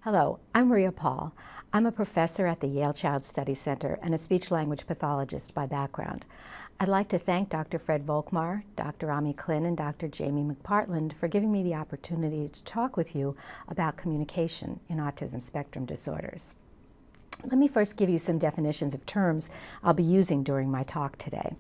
Hello, I'm Rhea. I'm a professor at the Yale Child Studies Center and a speech-language pathologist by background. I'd like to thank Dr. Fred Volkmar, Dr. Ami Klin, and Dr. Jamie McPartland for giving me the opportunity to talk with you about communication in autism spectrum disorders. Let me first give you some definitions of terms I'll be using during my talk today.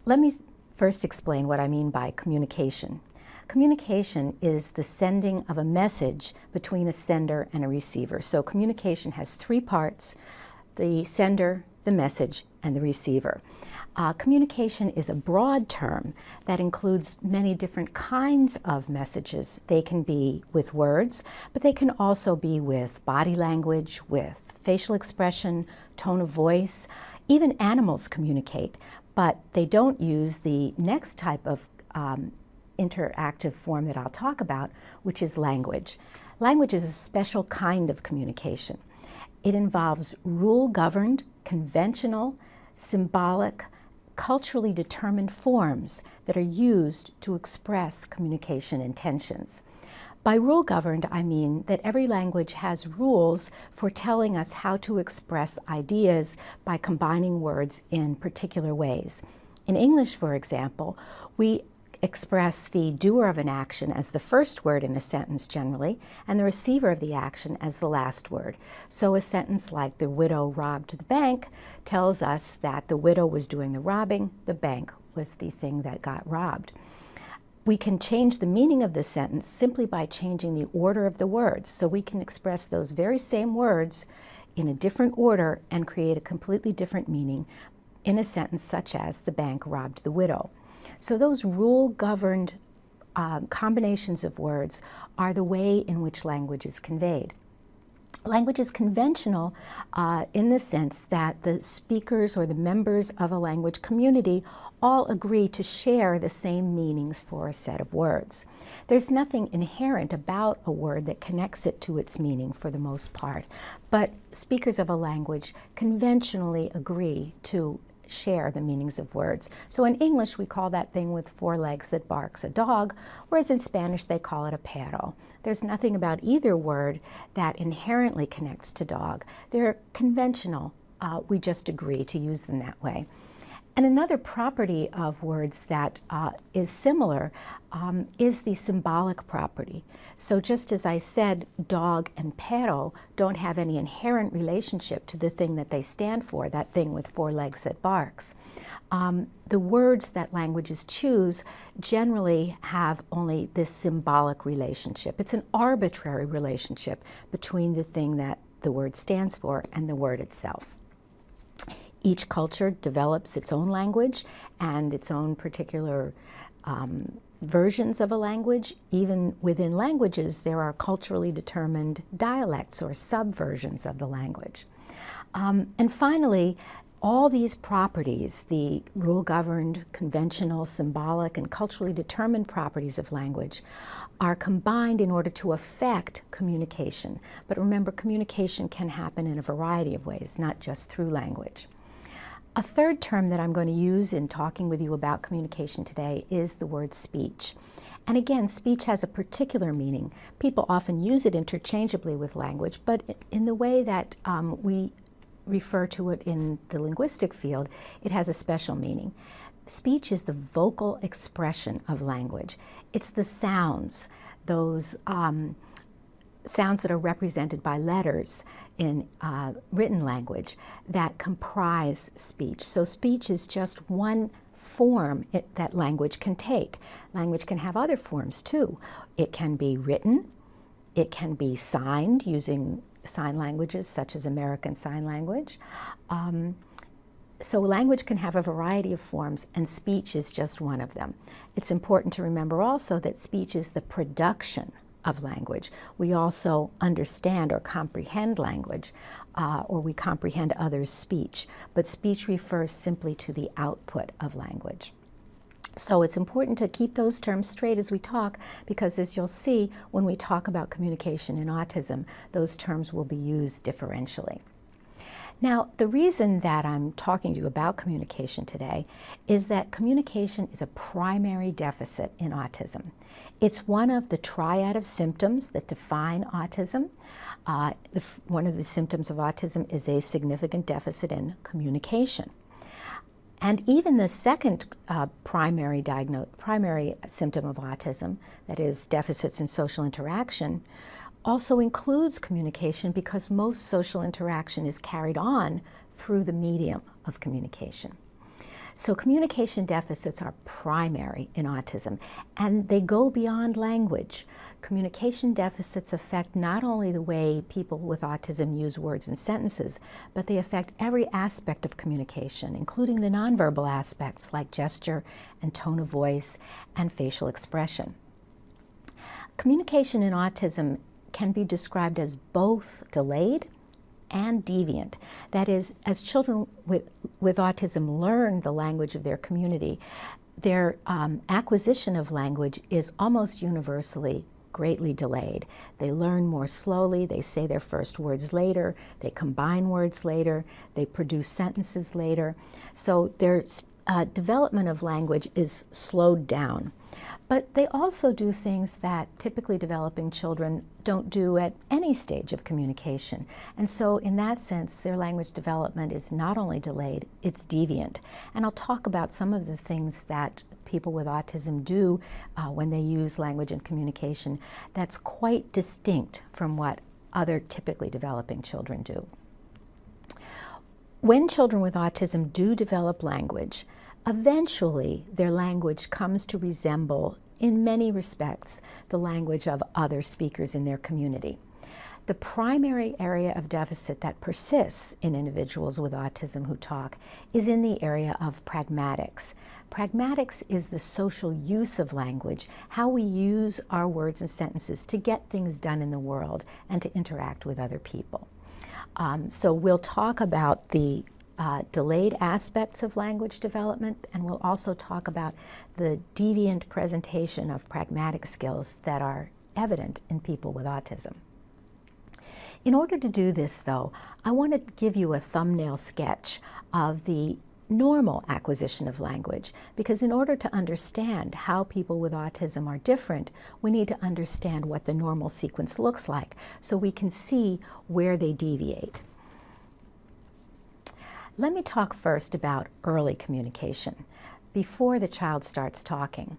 Let me first explain what I mean by communication. Communication is the sending of a message between a sender and a receiver. So communication has three parts: the sender, the message, and the receiver. Communication is a broad term that includes many different kinds of messages. They can be with words, but they can also be with body language, with facial expression, tone of voice. Even animals communicate, but they don't use the next type of interactive form that I'll talk about, which is language. Language is a special kind of communication. It involves rule-governed, conventional, symbolic, culturally determined forms that are used to express communication intentions. By rule-governed, I mean that every language has rules for telling us how to express ideas by combining words in particular ways. In English, for example, we express the doer of an action as the first word in a sentence generally, and the receiver of the action as the last word. So a sentence like "the widow robbed the bank" tells us that the widow was doing the robbing, the bank was the thing that got robbed. We can change the meaning of the sentence simply by changing the order of the words. So we can express those very same words in a different order and create a completely different meaning in a sentence such as "the bank robbed the widow." So those rule-governed combinations of words are the way in which language is conveyed. Language is conventional in the sense that the speakers or the members of a language community all agree to share the same meanings for a set of words. There's nothing inherent about a word that connects it to its meaning for the most part, but speakers of a language conventionally agree to share the meanings of words. So in English, we call that thing with four legs that barks a dog, whereas in Spanish, they call it a perro. There's nothing about either word that inherently connects to dog. They're conventional. We just agree to use them that way. And another property of words that is similar is the symbolic property. So just as I said, dog and perro don't have any inherent relationship to the thing that they stand for, that thing with four legs that barks. The words that languages choose generally have only this symbolic relationship. It's an arbitrary relationship between the thing that the word stands for and the word itself. Each culture develops its own language and its own particular versions of a language. Even within languages, there are culturally determined dialects or subversions of the language. And finally, all these properties, the rule-governed, conventional, symbolic, and culturally determined properties of language, are combined in order to affect communication. But remember, communication can happen in a variety of ways, not just through language. A third term that I'm going to use in talking with you about communication today is the word speech. And again, speech has a particular meaning. People often use it interchangeably with language, but in the way that we refer to it in the linguistic field, it has a special meaning. Speech is the vocal expression of language. It's the sounds, those sounds that are represented by letters in written language that comprise speech. So speech is just one form that language can take. Language can have other forms too. It can be written, it can be signed using sign languages such as American Sign Language. So language can have a variety of forms, and speech is just one of them. It's important to remember also that speech is the production of language. We also understand or comprehend language, or we comprehend others' speech, but speech refers simply to the output of language. So it's important to keep those terms straight as we talk, because as you'll see, when we talk about communication in autism, those terms will be used differentially. Now, the reason that I'm talking to you about communication today is that communication is a primary deficit in autism. It's one of the triad of symptoms that define autism. One of the symptoms of autism is a significant deficit in communication. And even the second primary symptom of autism, that is deficits in social interaction, also includes communication because most social interaction is carried on through the medium of communication. So communication deficits are primary in autism, and they go beyond language. Communication deficits affect not only the way people with autism use words and sentences, but they affect every aspect of communication, including the nonverbal aspects like gesture and tone of voice and facial expression. Communication in autism can be described as both delayed and deviant. That is, as children with autism learn the language of their community, their acquisition of language is almost universally greatly delayed. They learn more slowly, they say their first words later, they combine words later, they produce sentences later. So their development of language is slowed down. But they also do things that typically developing children don't do at any stage of communication. And so in that sense, their language development is not only delayed, it's deviant. And I'll talk about some of the things that people with autism do when they use language and communication that's quite distinct from what other typically developing children do. When children with autism do develop language, eventually their language comes to resemble, in many respects, the language of other speakers in their community. The primary area of deficit that persists in individuals with autism who talk is in the area of pragmatics. Pragmatics is the social use of language, how we use our words and sentences to get things done in the world and to interact with other people. So we'll talk about the delayed aspects of language development, and we'll also talk about the deviant presentation of pragmatic skills that are evident in people with autism. In order to do this, though, I want to give you a thumbnail sketch of the normal acquisition of language, because in order to understand how people with autism are different, we need to understand what the normal sequence looks like so we can see where they deviate. Let me talk first about early communication, before the child starts talking.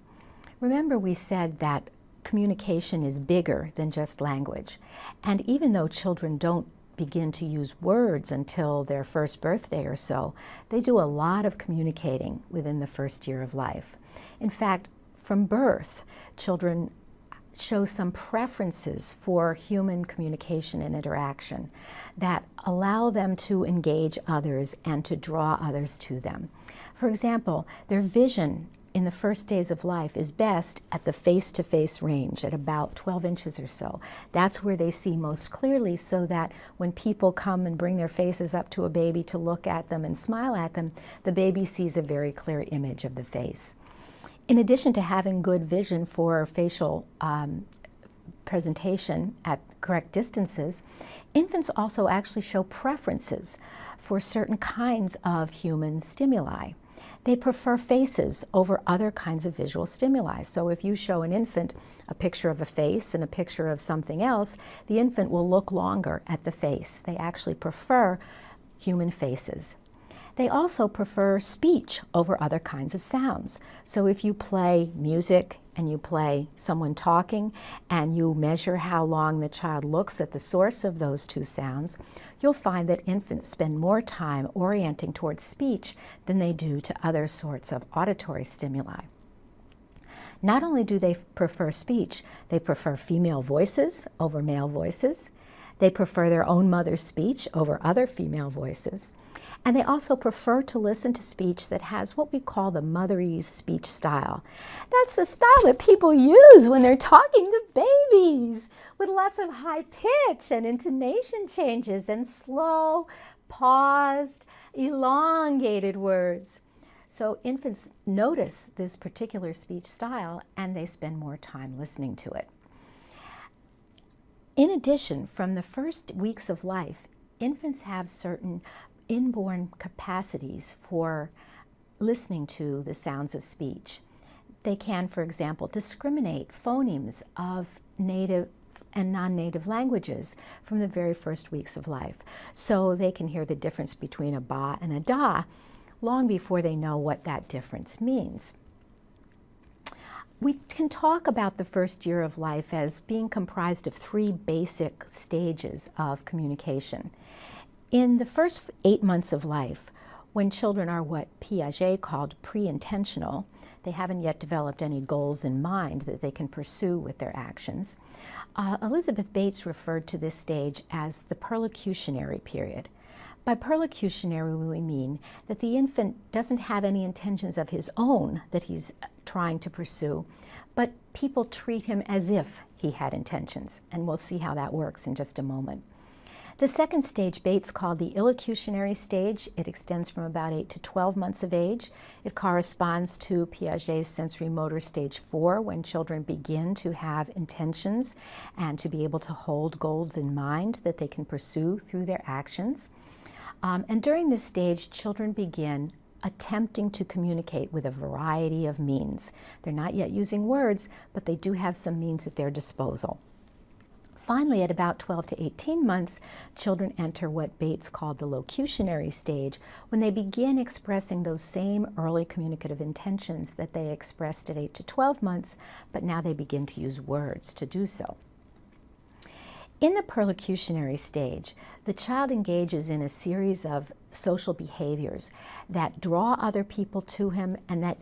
Remember, we said that communication is bigger than just language. And even though children don't begin to use words until their first birthday or so, they do a lot of communicating within the first year of life. In fact, from birth, children show some preferences for human communication and interaction that allow them to engage others and to draw others to them. For example, their vision in the first days of life is best at the face-to-face range at about 12 inches or so. That's where they see most clearly, so that when people come and bring their faces up to a baby to look at them and smile at them, the baby sees a very clear image of the face. In addition to having good vision for facial presentation at correct distances, infants also actually show preferences for certain kinds of human stimuli. They prefer faces over other kinds of visual stimuli. So if you show an infant a picture of a face and a picture of something else, the infant will look longer at the face. They actually prefer human faces. They also prefer speech over other kinds of sounds. So if you play music and you play someone talking and you measure how long the child looks at the source of those two sounds, you'll find that infants spend more time orienting towards speech than they do to other sorts of auditory stimuli. Not only do they prefer speech, they prefer female voices over male voices. They prefer their own mother's speech over other female voices. And they also prefer to listen to speech that has what we call the motherese speech style. That's the style that people use when they're talking to babies, with lots of high pitch and intonation changes and slow, paused, elongated words. So infants notice this particular speech style and they spend more time listening to it. In addition, from the first weeks of life, infants have certain inborn capacities for listening to the sounds of speech. They can, for example, discriminate phonemes of native and non-native languages from the very first weeks of life. So they can hear the difference between a ba and a da long before they know what that difference means. We can talk about the first year of life as being comprised of 3 basic stages of communication. In the first 8 months of life, when children are what Piaget called pre-intentional, they haven't yet developed any goals in mind that they can pursue with their actions. Elizabeth Bates referred to this stage as the perlocutionary period. By perlocutionary, we mean that the infant doesn't have any intentions of his own that he's trying to pursue, but people treat him as if he had intentions, and we'll see how that works in just a moment. The second stage Bates called the illocutionary stage. It extends from about 8 to 12 months of age. It corresponds to Piaget's sensory motor stage 4, when children begin to have intentions and to be able to hold goals in mind that they can pursue through their actions. And during this stage, children begin attempting to communicate with a variety of means. They're not yet using words, but they do have some means at their disposal. Finally, at about 12 to 18 months, children enter what Bates called the locutionary stage, when they begin expressing those same early communicative intentions that they expressed at 8 to 12 months, but now they begin to use words to do so. In the perlocutionary stage, the child engages in a series of social behaviors that draw other people to him and that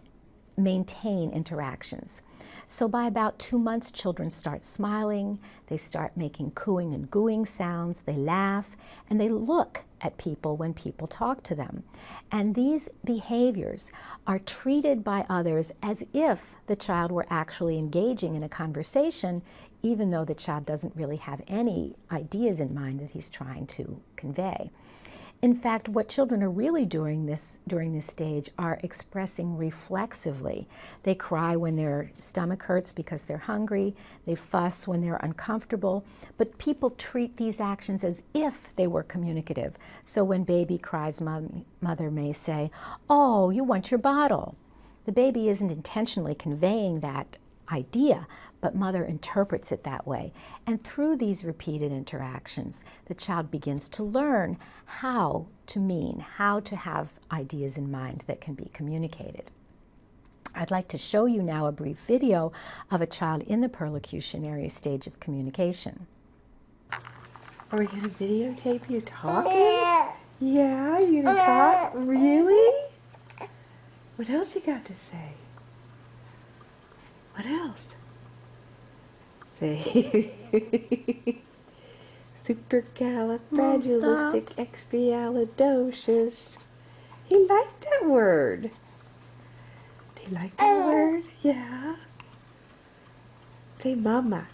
maintain interactions. So by about 2 months, children start smiling, they start making cooing and gooing sounds, they laugh, and they look at people when people talk to them. And these behaviors are treated by others as if the child were actually engaging in a conversation, even though the child doesn't really have any ideas in mind that he's trying to convey. In fact, what children are really doing during this stage are expressing reflexively. They cry when their stomach hurts because they're hungry. They fuss when they're uncomfortable. But people treat these actions as if they were communicative. So when baby cries, mother may say, "Oh, you want your bottle." The baby isn't intentionally conveying that idea, but mother interprets it that way. And through these repeated interactions, the child begins to learn how to have ideas in mind that can be communicated. I'd like to show you now a brief video of a child in the perlocutionary stage of communication. Are we going to videotape you talking? Yeah, you going to talk? Really? What else you got to say? What else? Say supercalifragilisticexpialidocious. He liked that word. Do you like that word? Yeah. Say mama.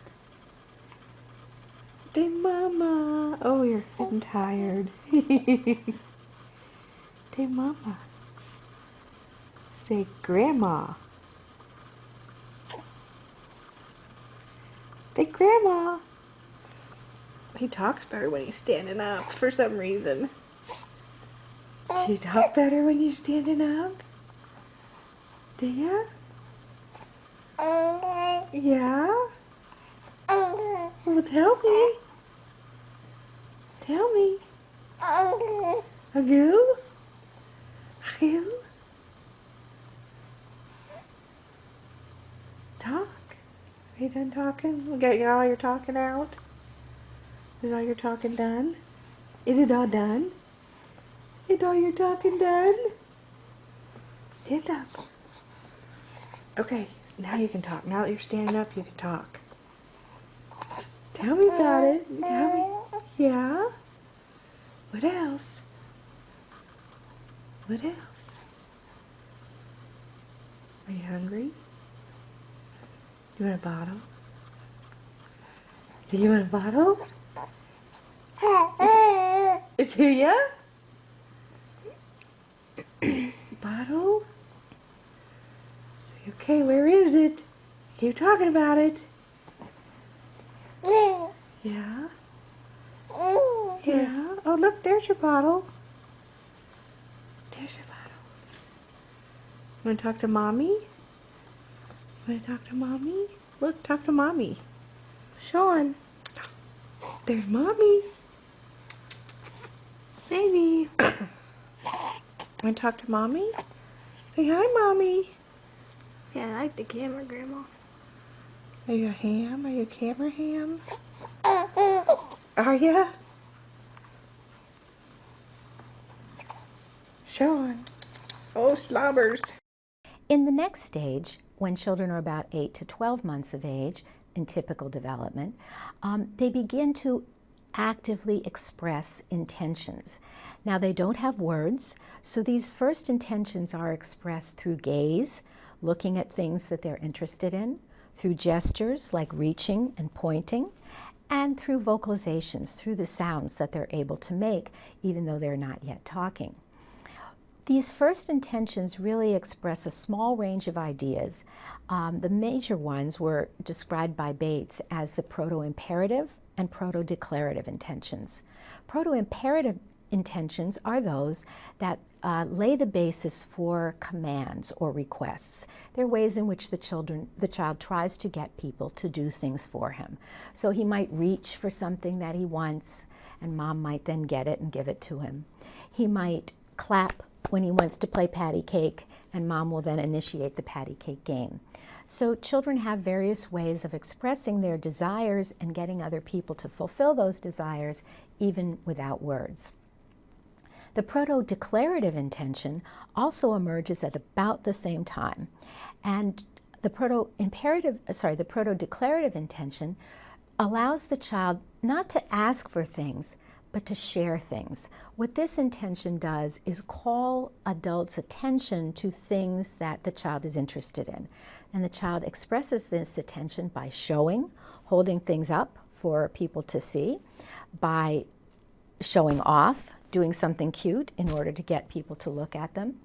Say mama. Oh, you're getting tired. Say mama. Say grandma. Say grandma. He talks better when he's standing up for some reason. Do you talk better when you're standing up? Do you? Yeah? Well, tell me. Tell me. A goo? A goo? Talk. Are you done talking? You got all your talking out? Is all your talking done? Is it all done? Is all your talking done? Stand up. Okay, now you can talk. Now that you're standing up, you can talk. Tell me about it. Tell me. Yeah? What else? What else? Are you hungry? Do you want a bottle? Do you want a bottle? Do ya? Bottle? Say, okay, where is it? Keep talking about it. Yeah? Yeah. Oh, look, there's your bottle. There's your bottle. Want to talk to Mommy? Want to talk to Mommy? Look, talk to Mommy. Sean. There's Mommy. Baby. Want to talk to Mommy? Say hi, Mommy. Yeah, I like the camera, Grandma. Are you a ham? Are you a camera ham? Are ya? Sean. Oh, slobbers. In the next stage, when children are about 8 to 12 months of age, in typical development, they begin to actively express intentions. Now, they don't have words, so these first intentions are expressed through gaze, looking at things that they're interested in, through gestures like reaching and pointing, and through vocalizations, through the sounds that they're able to make, even though they're not yet talking. These first intentions really express a small range of ideas. The major ones were described by Bates as the proto-imperative and proto-declarative intentions. Proto-imperative intentions are those that lay the basis for commands or requests. They're ways in which the child tries to get people to do things for him. So he might reach for something that he wants, and Mom might then get it and give it to him. He might clap when he wants to play patty cake, and Mom will then initiate the patty cake game. So children have various ways of expressing their desires and getting other people to fulfill those desires, even without words. The proto-declarative intention also emerges at about the same time. And the proto-declarative intention allows the child not to ask for things, but to share things. What this intention does is call adults' attention to things that the child is interested in. And the child expresses this attention by showing, holding things up for people to see, by showing off, doing something cute in order to get people to look at them,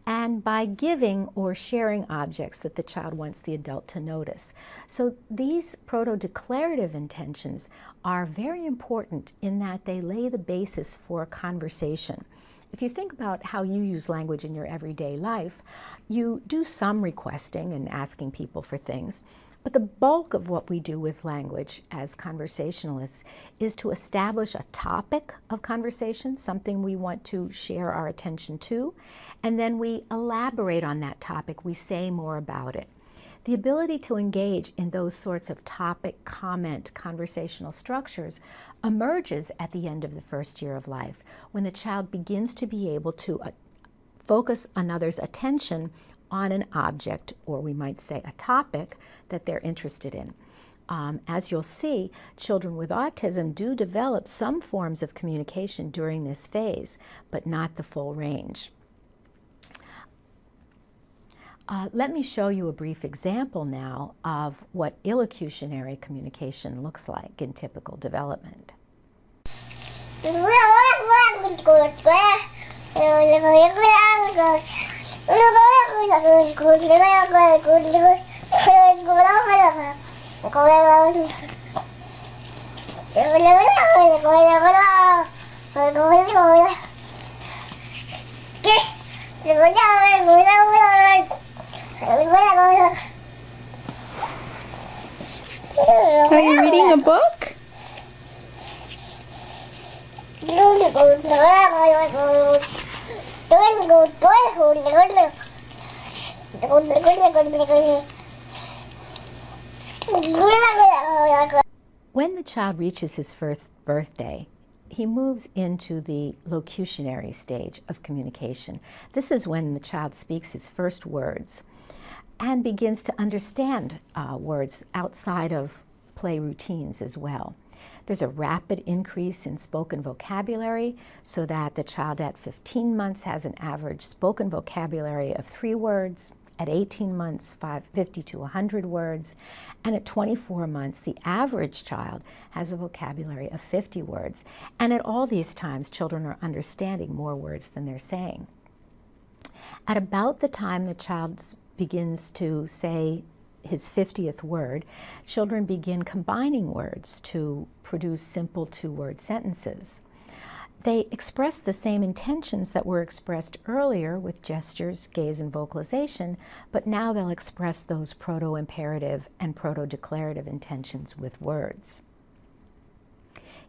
and by giving or sharing objects that the child wants the adult to notice. So these proto-declarative intentions are very important in that they lay the basis for conversation. If you think about how you use language in your everyday life, you do some requesting and asking people for things, but the bulk of what we do with language as conversationalists is to establish a topic of conversation, something we want to share our attention to, and then we elaborate on that topic, we say more about it. The ability to engage in those sorts of topic, comment, conversational structures emerges at the end of the first year of life, when the child begins to be able to focus another's attention on an object, or we might say a topic, that they're interested in. As you'll see, children with autism do develop some forms of communication during this phase, but not the full range. Let me show you a brief example now of what illocutionary communication looks like in typical development. Are you reading a book? When the child reaches his first birthday, he moves into the locutionary stage of communication. This is when the child speaks his first words and begins to understand words outside of play routines as well. There's a rapid increase in spoken vocabulary, so that the child at 15 months has an average spoken vocabulary of 3 words, at 18 months 50 to 100 words, and at 24 months the average child has a vocabulary of 50 words. And at all these times, children are understanding more words than they're saying. At about the time the child begins to say his 50th word, children begin combining words to produce simple 2-word sentences. They express the same intentions that were expressed earlier with gestures, gaze, and vocalization, but now they'll express those proto-imperative and proto-declarative intentions with words.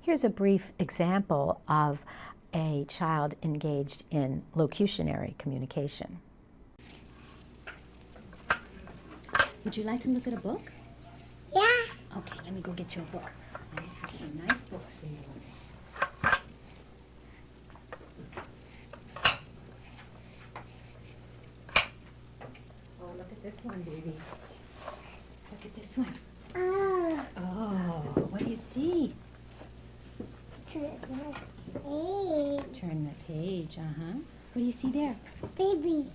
Here's a brief example of a child engaged in locutionary communication. Would you like to look at a book? Yeah. Okay, let me go get you a book. I have some nice books for you. Oh, look at this one, baby. Look at this one. Oh, what do you see? Turn the page, uh-huh. What do you see there? Baby.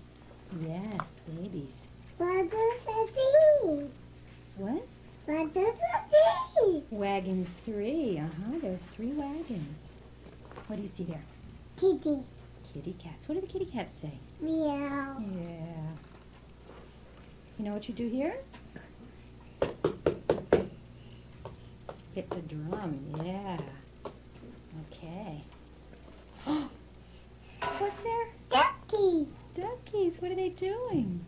Yes, babies. What does it mean? What? What does it mean? Wagons 3, uh-huh. There's 3 wagons. What do you see there? Kitty. Kitty cats. What do the kitty cats say? Meow. Yeah. You know what you do here? Hit the drum, yeah. Okay. What's there? Ducky. Duckies, what are they doing?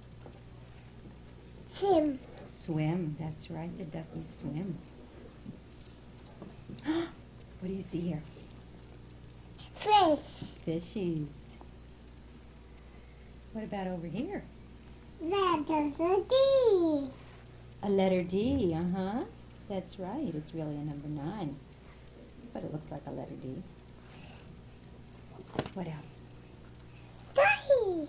Sim. Swim, that's right, the duckies swim. What do you see here? Fish. Fishies. What about over here? That does a D. A letter D, uh-huh. That's right, it's really a number 9. But it looks like a letter D. What else? Daddy.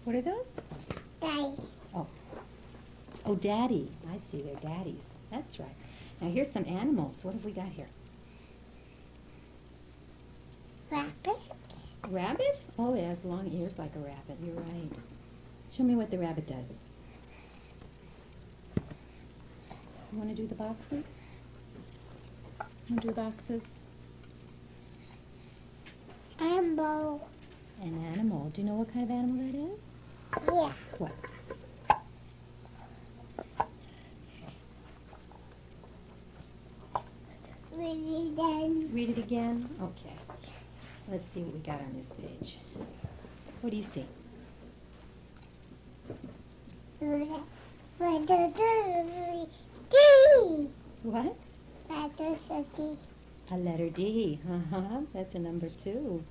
What are those? Daddy. Oh, daddy. I see, they're daddies. That's right. Now here's some animals. What have we got here? Rabbit. Rabbit? Oh, it has long ears like a rabbit. You're right. Show me what the rabbit does. You want to do the boxes? Want to do boxes? Animal. An animal. Do you know what kind of animal that is? Yeah. What? Really then. Read it again? Okay. Let's see what we got on this page. What do you see? What does it D? What? What does it D? A letter D. Uh-huh. That's a number 2.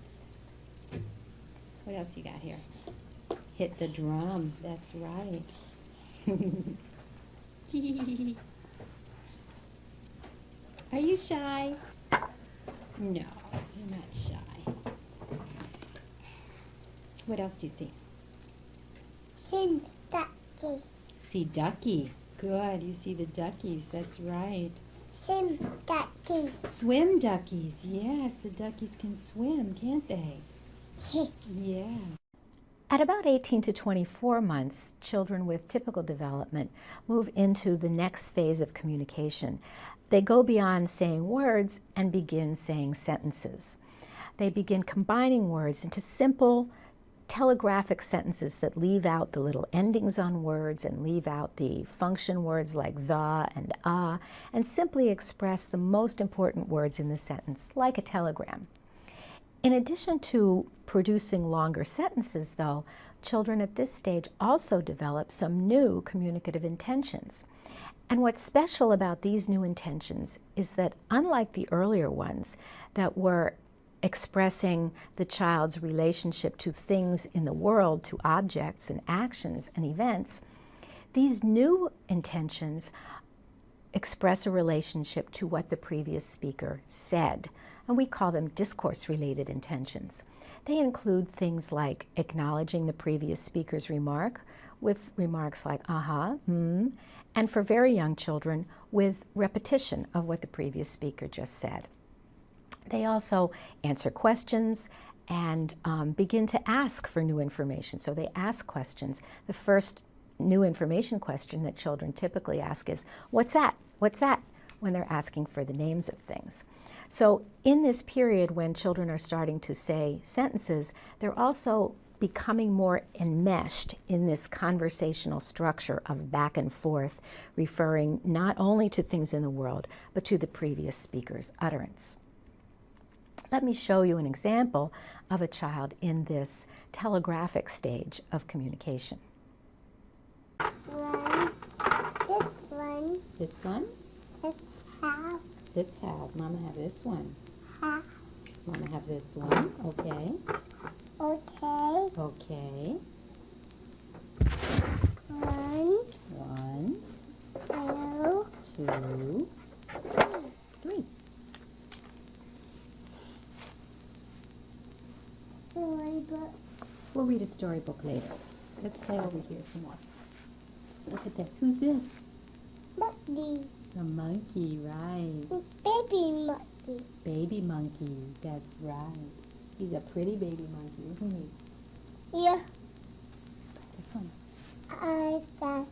What else you got here? Hit the drum. That's right. Are you shy? No, you're not shy. What else do you see? Sim. Ducky. See ducky. Good. You see the duckies. That's right. Sim. Ducky. Swim duckies. Yes, the duckies can swim, can't they? Yeah. At about 18 to 24 months, children with typical development move into the next phase of communication. They go beyond saying words and begin saying sentences. They begin combining words into simple, telegraphic sentences that leave out the little endings on words and leave out the function words like the and and simply express the most important words in the sentence, like a telegram. In addition to producing longer sentences, though, children at this stage also develop some new communicative intentions. And what's special about these new intentions is that unlike the earlier ones that were expressing the child's relationship to things in the world, to objects and actions and events, these new intentions express a relationship to what the previous speaker said. And we call them discourse-related intentions. They include things like acknowledging the previous speaker's remark with remarks like aha, and for very young children with repetition of what the previous speaker just said. They also answer questions and begin to ask for new information. So they ask questions. The first new information question that children typically ask is, what's that? What's that? When they're asking for the names of things. So in this period when children are starting to say sentences, they're also becoming more enmeshed in this conversational structure of back and forth, referring not only to things in the world, but to the previous speaker's utterance. Let me show you an example of a child in this telegraphic stage of communication. One. This one. This one? This half. This half. Mama have this one. Half. Mama have this one. Okay. Okay. Okay. One. One, Two. 2, 3. Storybook. We'll read a storybook later. Let's play over here some more. Look at this. Who's this? Monkey. A monkey, right. Baby monkey. Baby monkey. That's right. He's a pretty baby monkey, isn't he? Yeah. This one. That's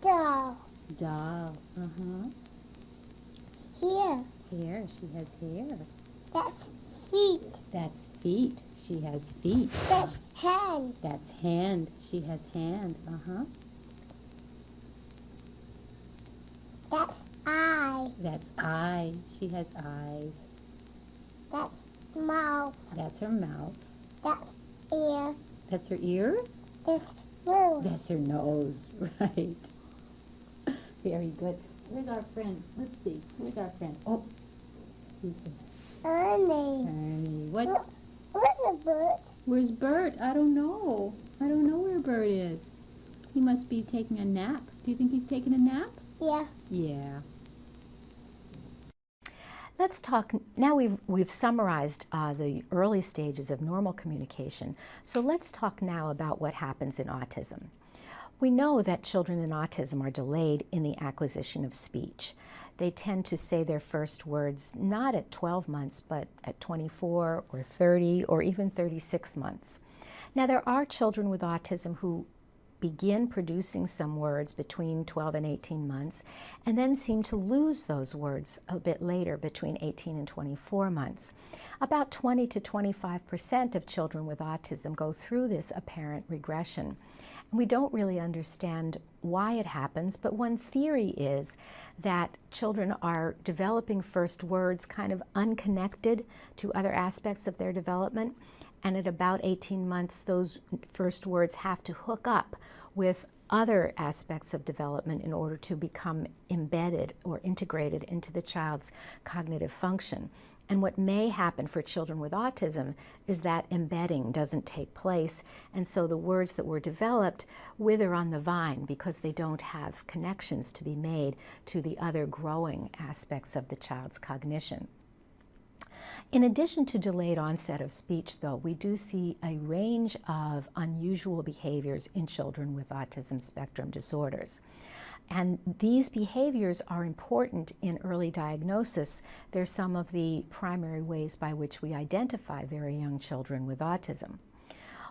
doll. Doll. Uh-huh. Here. Hair. She has hair. That's feet. That's feet. She has feet. That's hand. That's hand. She has hand. Uh-huh. That's eye. That's eye. She has eyes. That's mouth. That's her mouth. That's ear. That's her ear? That's nose. That's her nose, right. Very good. Where's our friend? Let's see. Where's our friend? Oh. Who's this? Ernie. Ernie. What's, Where's a bird? where's Bert? I don't know. I don't know where Bert is. He must be taking a nap. Do you think he's taking a nap? Yeah. Yeah. Let's talk, now we've summarized the early stages of normal communication, so let's talk now about what happens in autism. We know that children in autism are delayed in the acquisition of speech. They tend to say their first words not at 12 months, but at 24 or 30 or even 36 months. Now there are children with autism who begin producing some words between 12 and 18 months and then seem to lose those words a bit later between 18 and 24 months. About 20 to 25% of children with autism go through this apparent regression. And we don't really understand why it happens, but one theory is that children are developing first words kind of unconnected to other aspects of their development. And at about 18 months, those first words have to hook up with other aspects of development in order to become embedded or integrated into the child's cognitive function. And what may happen for children with autism is that embedding doesn't take place, and so the words that were developed wither on the vine because they don't have connections to be made to the other growing aspects of the child's cognition. In addition to delayed onset of speech, though, we do see a range of unusual behaviors in children with autism spectrum disorders. And these behaviors are important in early diagnosis. They're some of the primary ways by which we identify very young children with autism.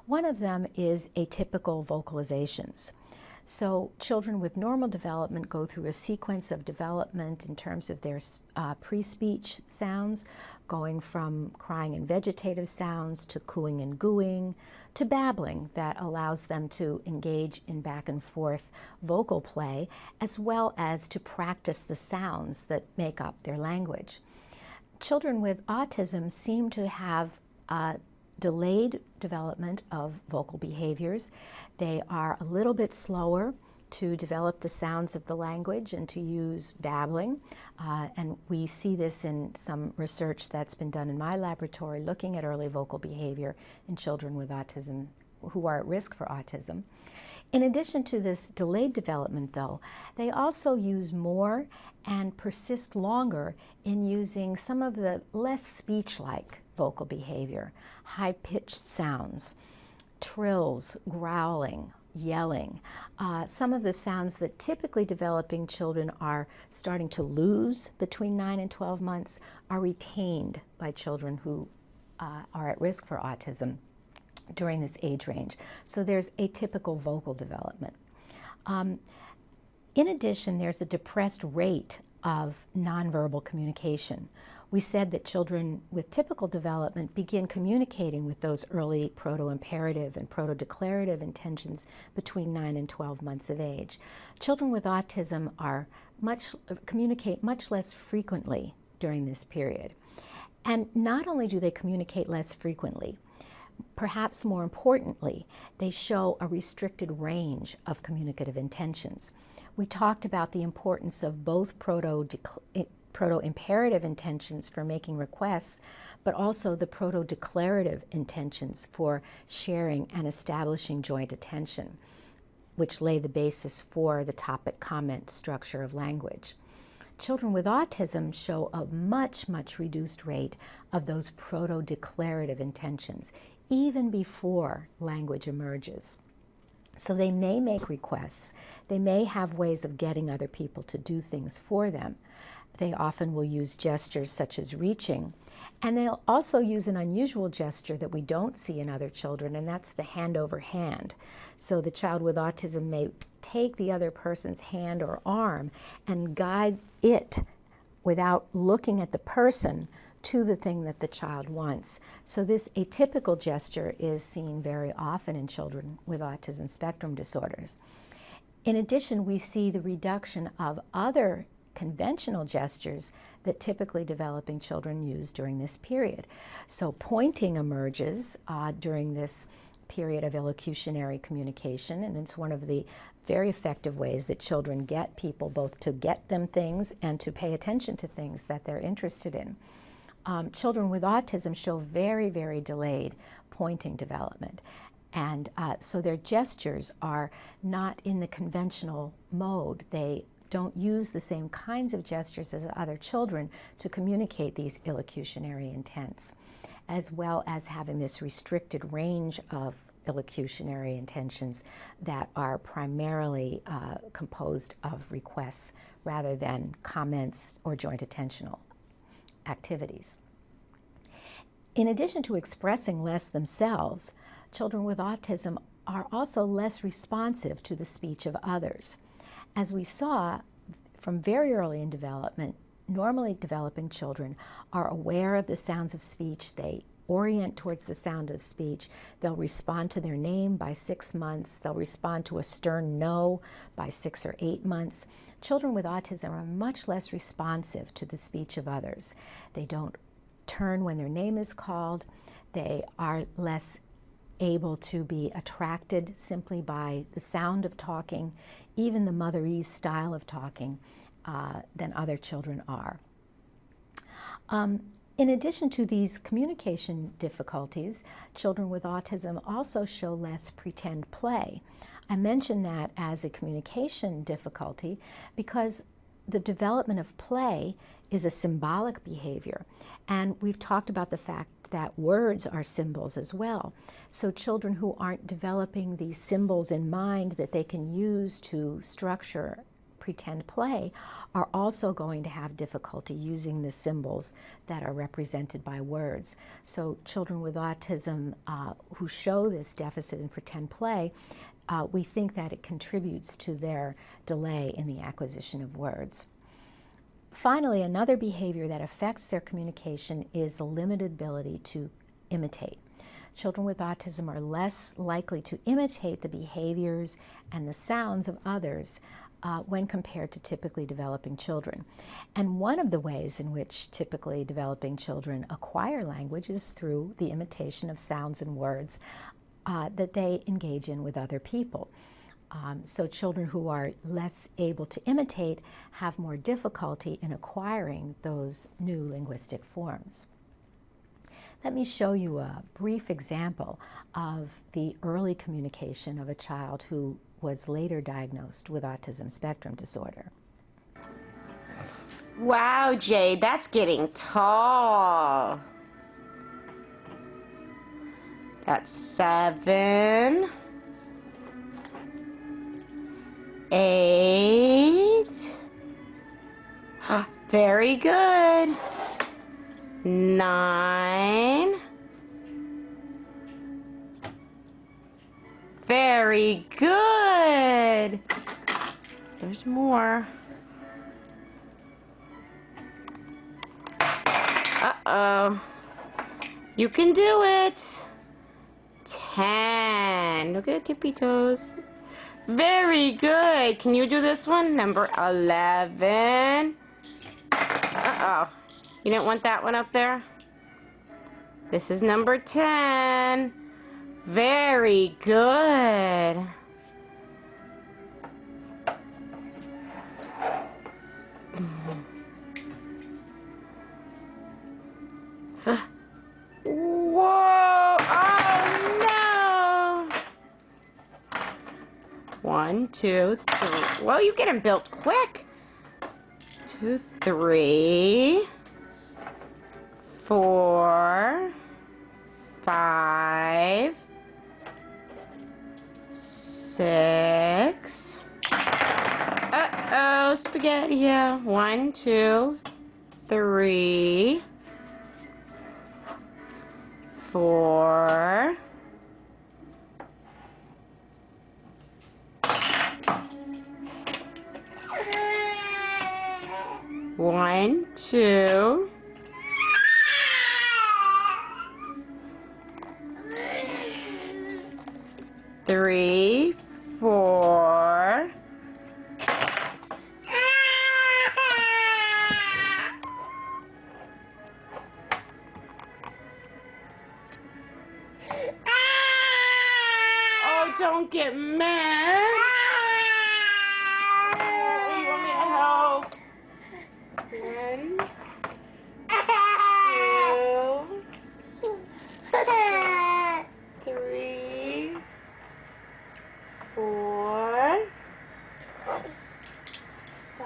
One of them is atypical vocalizations. So children with normal development go through a sequence of development in terms of their pre-speech sounds, going from crying and vegetative sounds to cooing and gooing to babbling that allows them to engage in back and forth vocal play, as well as to practice the sounds that make up their language. Children with autism seem to have delayed development of vocal behaviors. They are a little bit slower to develop the sounds of the language and to use babbling. And we see this in some research that's been done in my laboratory looking at early vocal behavior in children with autism who are at risk for autism. In addition to this delayed development, though, they also use more and persist longer in using some of the less speech-like vocal behavior, high-pitched sounds, trills, growling, yelling. Some of the sounds that typically developing children are starting to lose between 9 and 12 months are retained by children who are at risk for autism during this age range. So there's atypical vocal development. In addition, there's a depressed rate of nonverbal communication. We said that children with typical development begin communicating with those early proto-imperative and proto-declarative intentions between 9 and 12 months of age. Children with autism communicate much less frequently during this period. And not only do they communicate less frequently, perhaps more importantly, they show a restricted range of communicative intentions. We talked about the importance of both proto-imperative intentions for making requests, but also the proto-declarative intentions for sharing and establishing joint attention, which lay the basis for the topic-comment structure of language. Children with autism show a much, much reduced rate of those proto-declarative intentions, even before language emerges. So they may make requests, they may have ways of getting other people to do things for them. They often will use gestures such as reaching, and they'll also use an unusual gesture that we don't see in other children, and that's the hand over hand. So the child with autism may take the other person's hand or arm and guide it without looking at the person to the thing that the child wants. So this atypical gesture is seen very often in children with autism spectrum disorders. In addition, we see the reduction of other conventional gestures that typically developing children use during this period. So pointing emerges during this period of illocutionary communication, and it's one of the very effective ways that children get people both to get them things and to pay attention to things that they're interested in. Children with autism show very, very delayed pointing development. And so their gestures are not in the conventional mode. They don't use the same kinds of gestures as other children to communicate these illocutionary intents, as well as having this restricted range of illocutionary intentions that are primarily composed of requests rather than comments or joint attentional activities. In addition to expressing less themselves, children with autism are also less responsive to the speech of others. As we saw from very early in development, normally developing children are aware of the sounds of speech. They orient towards the sound of speech. They'll respond to their name by 6 months. They'll respond to a stern no by 6 or 8 months. Children with autism are much less responsive to the speech of others. They don't turn when their name is called. They are less able to be attracted simply by the sound of talking, even the motherese style of talking, than other children are. In addition to these communication difficulties, children with autism also show less pretend play. I mention that as a communication difficulty because the development of play is a symbolic behavior. And we've talked about the fact that words are symbols as well. So children who aren't developing these symbols in mind that they can use to structure pretend play are also going to have difficulty using the symbols that are represented by words. So children with autism who show this deficit in pretend play, we think that it contributes to their delay in the acquisition of words. Finally, another behavior that affects their communication is the limited ability to imitate. Children with autism are less likely to imitate the behaviors and the sounds of others when compared to typically developing children. And one of the ways in which typically developing children acquire language is through the imitation of sounds and words that they engage in with other people. So children who are less able to imitate have more difficulty in acquiring those new linguistic forms. Let me show you a brief example of the early communication of a child who was later diagnosed with autism spectrum disorder. Wow, Jade, that's getting tall. That's 7, 8. Very good. 9. Very good. There's more. Uh-oh. You can do it. 10. Look at the tippy toes. Very good. Can you do this one? Number 11. Uh-oh. You didn't want that one up there? This is number 10. Very good. Whoa! Oh no! 1, 2, 3. Well, you get them built quick. 2, 3, 4, 5, 6. Uh-oh, spaghetti here. 1, 2, 3, 4. 1, 2. 3, 4. 'Oh, don't get mad. Oh, you want me to help? 1, 2, 3, 4, 5.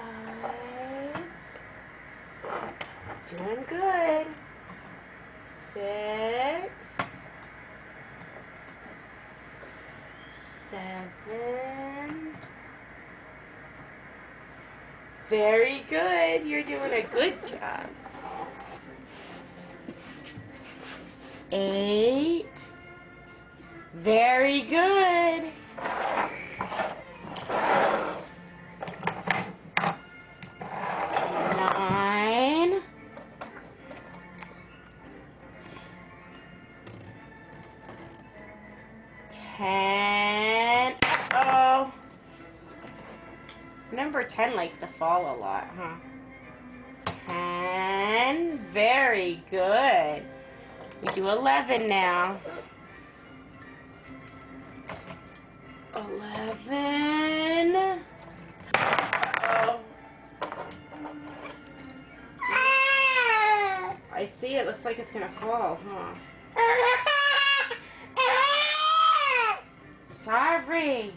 Doing good. 6, 7. Very good. You're doing a good job. 8. Very good. 9. 10. Uh-oh. Number 10 likes to fall a lot, huh? 10. Very good. We do 11 now. 11. Uh-oh. I see it. Looks like it's going to fall, huh? Sorry.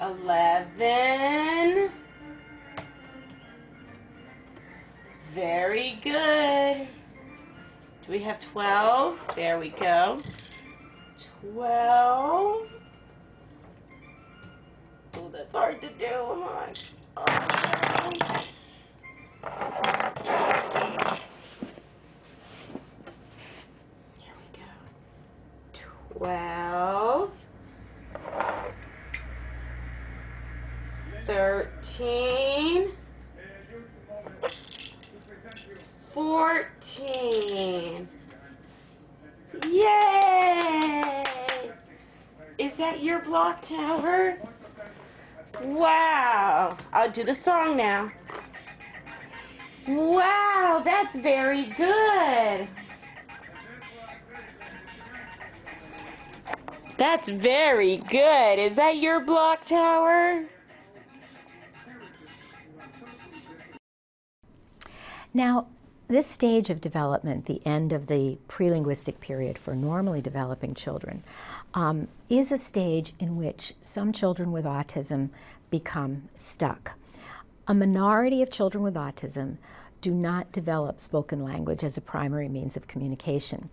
11. Very good. Do we have 12? There we go. 12. Oh, that's hard to do, huh? Oh. Here we go. 12. 13. 14. Yay! Is that your block tower? Wow! I'll do the song now. Wow, that's very good. That's very good. Is that your block tower? Now, this stage of development, the end of the prelinguistic period for normally developing children, is a stage in which some children with autism become stuck. A minority of children with autism do not develop spoken language as a primary means of communication.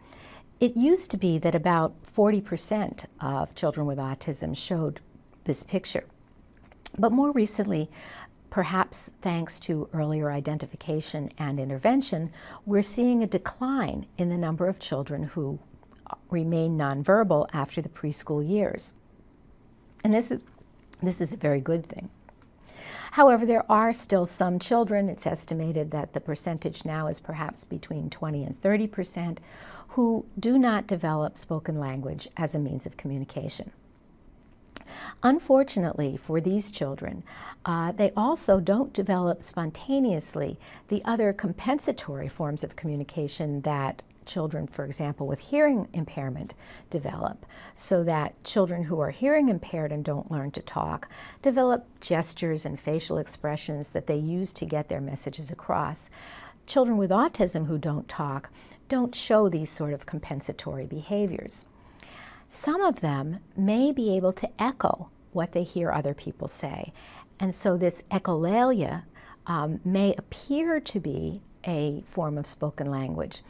It used to be that about 40% of children with autism showed this picture. But more recently, perhaps thanks to earlier identification and intervention, we're seeing a decline in the number of children who remain nonverbal after the preschool years. And this is a very good thing. However, there are still some children, it's estimated that the percentage now is perhaps between 20 and 30%, who do not develop spoken language as a means of communication. Unfortunately for these children, they also don't develop spontaneously the other compensatory forms of communication that children, for example, with hearing impairment develop, so that children who are hearing impaired and don't learn to talk develop gestures and facial expressions that they use to get their messages across. Children with autism who don't talk don't show these sort of compensatory behaviors. Some of them may be able to echo what they hear other people say, and so this echolalia may appear to be a form of spoken language.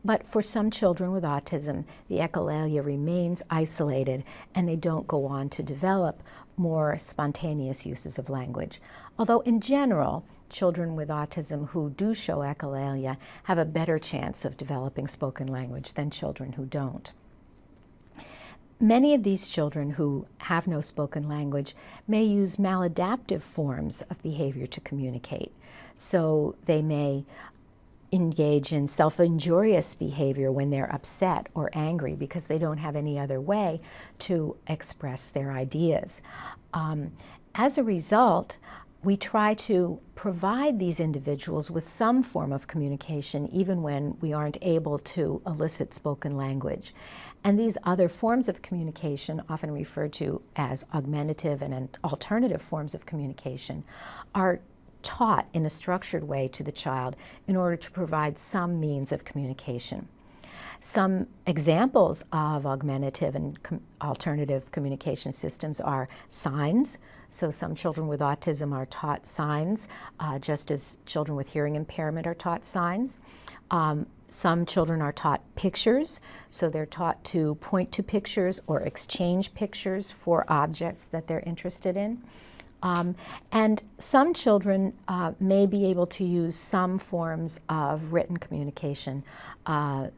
But for some children with autism, the echolalia remains isolated and they don't go on to develop more spontaneous uses of language. Although in general, children with autism who do show echolalia have a better chance of developing spoken language than children who don't. Many of these children who have no spoken language may use maladaptive forms of behavior to communicate. So they may engage in self-injurious behavior when they're upset or angry because they don't have any other way to express their ideas. As a result, we try to provide these individuals with some form of communication even when we aren't able to elicit spoken language. And these other forms of communication, often referred to as augmentative and alternative forms of communication, are taught in a structured way to the child in order to provide some means of communication. Some examples of augmentative and alternative communication systems are signs. So some children with autism are taught signs, just as children with hearing impairment are taught signs. Some children are taught pictures, so they're taught to point to pictures or exchange pictures for objects that they're interested in. And some children may be able to use some forms of written communication,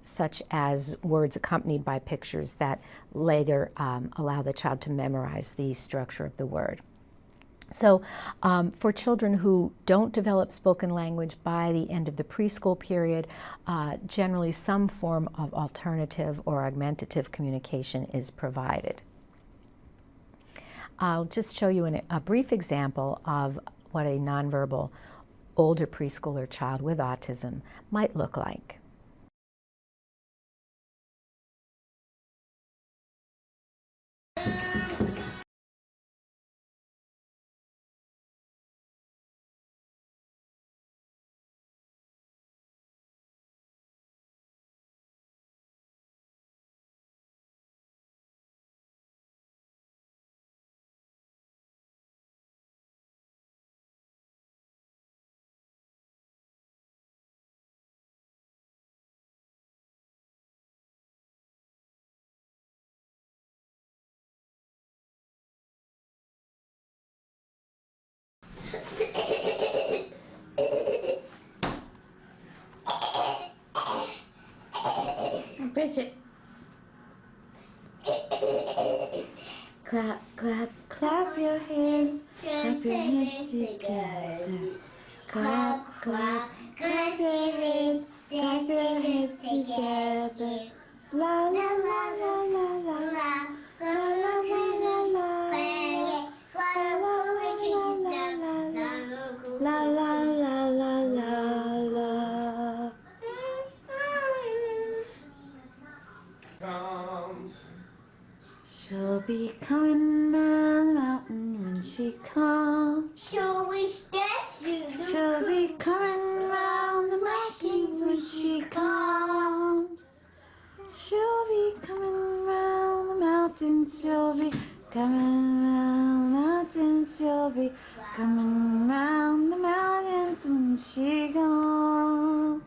such as words accompanied by pictures that later allow the child to memorize the structure of the word. So for children who don't develop spoken language by the end of the preschool period, generally some form of alternative or augmentative communication is provided. I'll just show you a brief example of what a nonverbal older preschooler child with autism might look like. Bridget. Clap, clap, clap your hands. Clap your hands together. Clap, clap, clap your hands. Clap your hands together. La la la la la la la. La la la la la la. La la la la la la. She'll be coming down the mountain when she comes. She'll be coming round the mountain when she comes. She'll be coming round the mountain. She'll be coming round the mountain. She'll be coming round the mountains when she comes.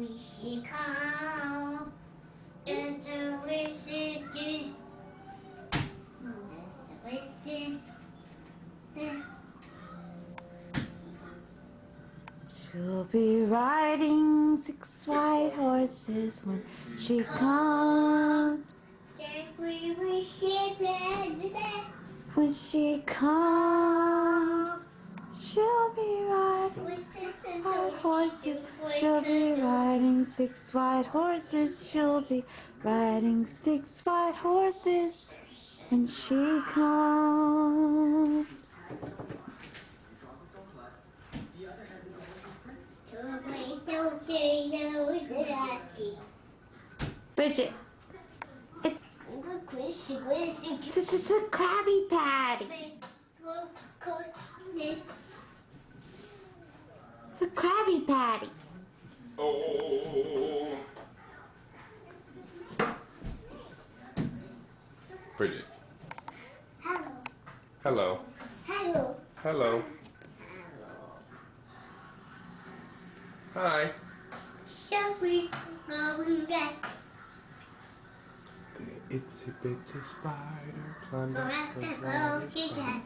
when she comes. And the wishes do. She'll be riding 6 white horses when she comes. When she comes, she'll be riding 6 white horses. She'll be riding 6 white horses. She'll be riding 6 white horses when she comes. Bridget. It's a Krabby Patty. It's a Krabby Patty. Oh. Bridget. Hello. Hello. Hello. Hi. Shall we go back? Itsy bitsy spider climbed up the Go wall. get that.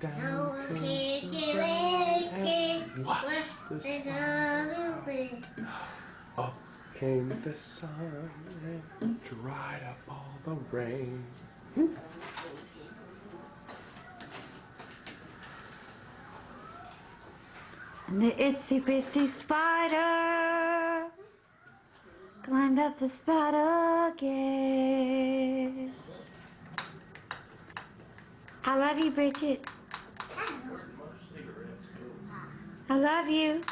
Down No came kid, the get rain ready. and watched the spider. Up came the sun and dried up all the rain. The itsy bitsy spider climbed up the spider again. I love you, Bridget. I love you.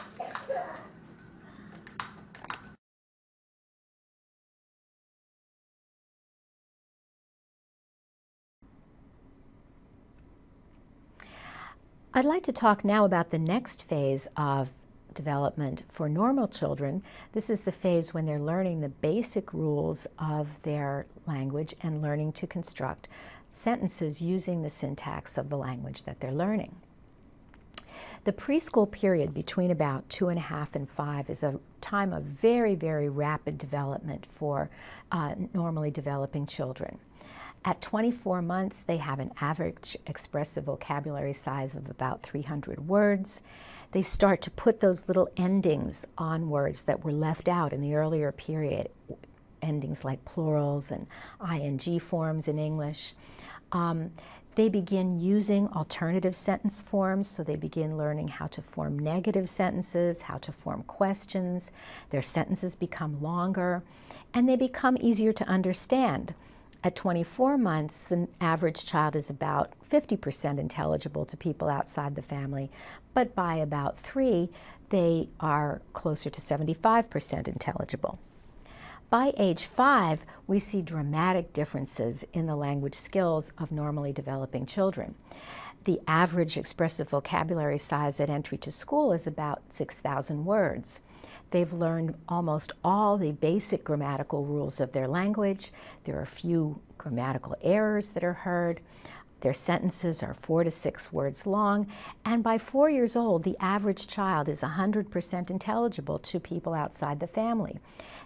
I'd like to talk now about the next phase of development for normal children. This is the phase when they're learning the basic rules of their language and learning to construct sentences using the syntax of the language that they're learning. The preschool period between about 2.5 and 5 is a time of very, very rapid development for normally developing children. At 24 months, they have an average expressive vocabulary size of about 300 words. They start to put those little endings on words that were left out in the earlier period, endings like plurals and ing forms in English. They begin using alternative sentence forms, so they begin learning how to form negative sentences, how to form questions. Their sentences become longer, and they become easier to understand. At 24 months, the average child is about 50% intelligible to people outside the family, but by about 3, they are closer to 75% intelligible. By age 5, we see dramatic differences in the language skills of normally developing children. The average expressive vocabulary size at entry to school is about 6,000 words. They've learned almost all the basic grammatical rules of their language. There are few grammatical errors that are heard. Their sentences are 4 to 6 words long, and by 4 years old, the average child is 100% intelligible to people outside the family.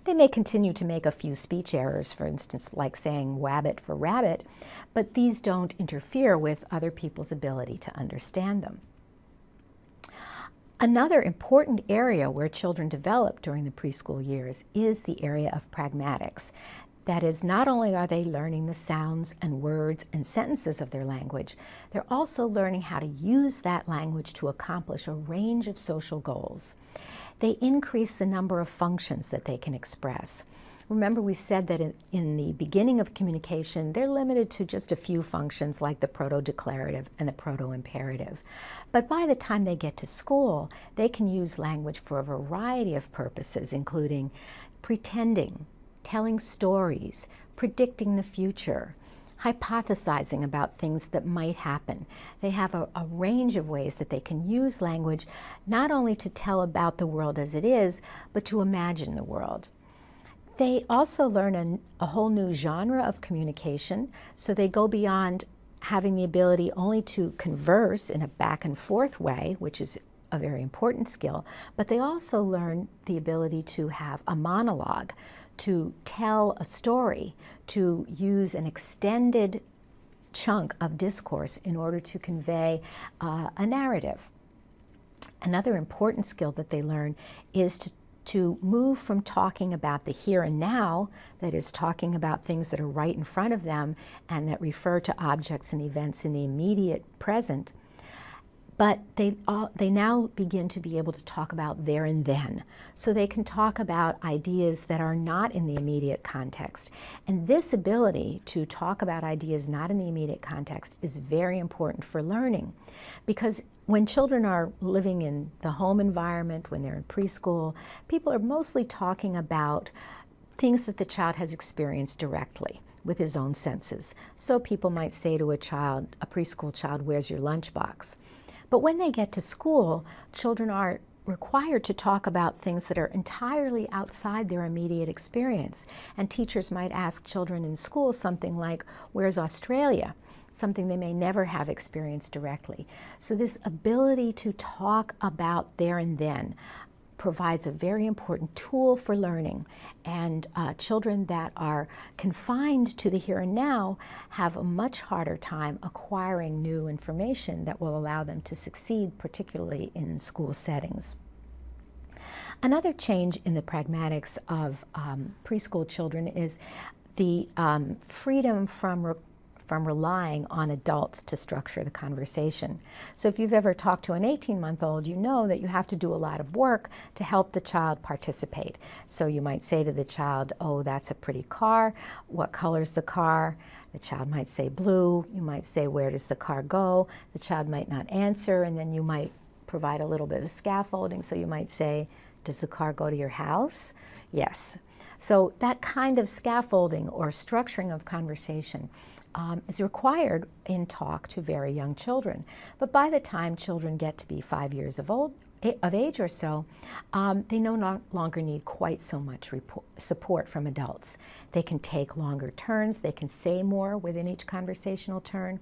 They may continue to make a few speech errors, for instance, like saying wabbit for rabbit, but these don't interfere with other people's ability to understand them. Another important area where children develop during the preschool years is the area of pragmatics. That is, not only are they learning the sounds and words and sentences of their language, they're also learning how to use that language to accomplish a range of social goals. They increase the number of functions that they can express. Remember, we said that in the beginning of communication, they're limited to just a few functions like the proto-declarative and the proto-imperative. But by the time they get to school, they can use language for a variety of purposes, including pretending, telling stories, predicting the future, hypothesizing about things that might happen. They have a range of ways that they can use language not only to tell about the world as it is, but to imagine the world. They also learn a whole new genre of communication, so they go beyond having the ability only to converse in a back and forth way, which is a very important skill, but they also learn the ability to have a monologue, to tell a story, to use an extended chunk of discourse in order to convey a narrative. Another important skill that they learn is to move from talking about the here and now, that is talking about things that are right in front of them and that refer to objects and events in the immediate present, but they now begin to be able to talk about there and then. So they can talk about ideas that are not in the immediate context. And this ability to talk about ideas not in the immediate context is very important for learning, because when children are living in the home environment, when they're in preschool, people are mostly talking about things that the child has experienced directly with his own senses. So people might say to a child, a preschool child, "Where's your lunchbox?" But when they get to school, children are required to talk about things that are entirely outside their immediate experience. And teachers might ask children in school something like, "Where's Australia?" Something they may never have experienced directly. So this ability to talk about there and then provides a very important tool for learning. And children that are confined to the here and now have a much harder time acquiring new information that will allow them to succeed, particularly in school settings. Another change in the pragmatics of preschool children is the freedom from relying on adults to structure the conversation. So if you've ever talked to an 18-month-old, you know that you have to do a lot of work to help the child participate. So you might say to the child, "Oh, that's a pretty car. What color's the car?" The child might say blue. You might say, "Where does the car go?" The child might not answer, and then you might provide a little bit of scaffolding. So you might say, "Does the car go to your house?" Yes. So that kind of scaffolding or structuring of conversation is required in talk to very young children. But by the time children get to be 5 years of age or so, they no longer need quite so much support from adults. They can take longer turns. They can say more within each conversational turn.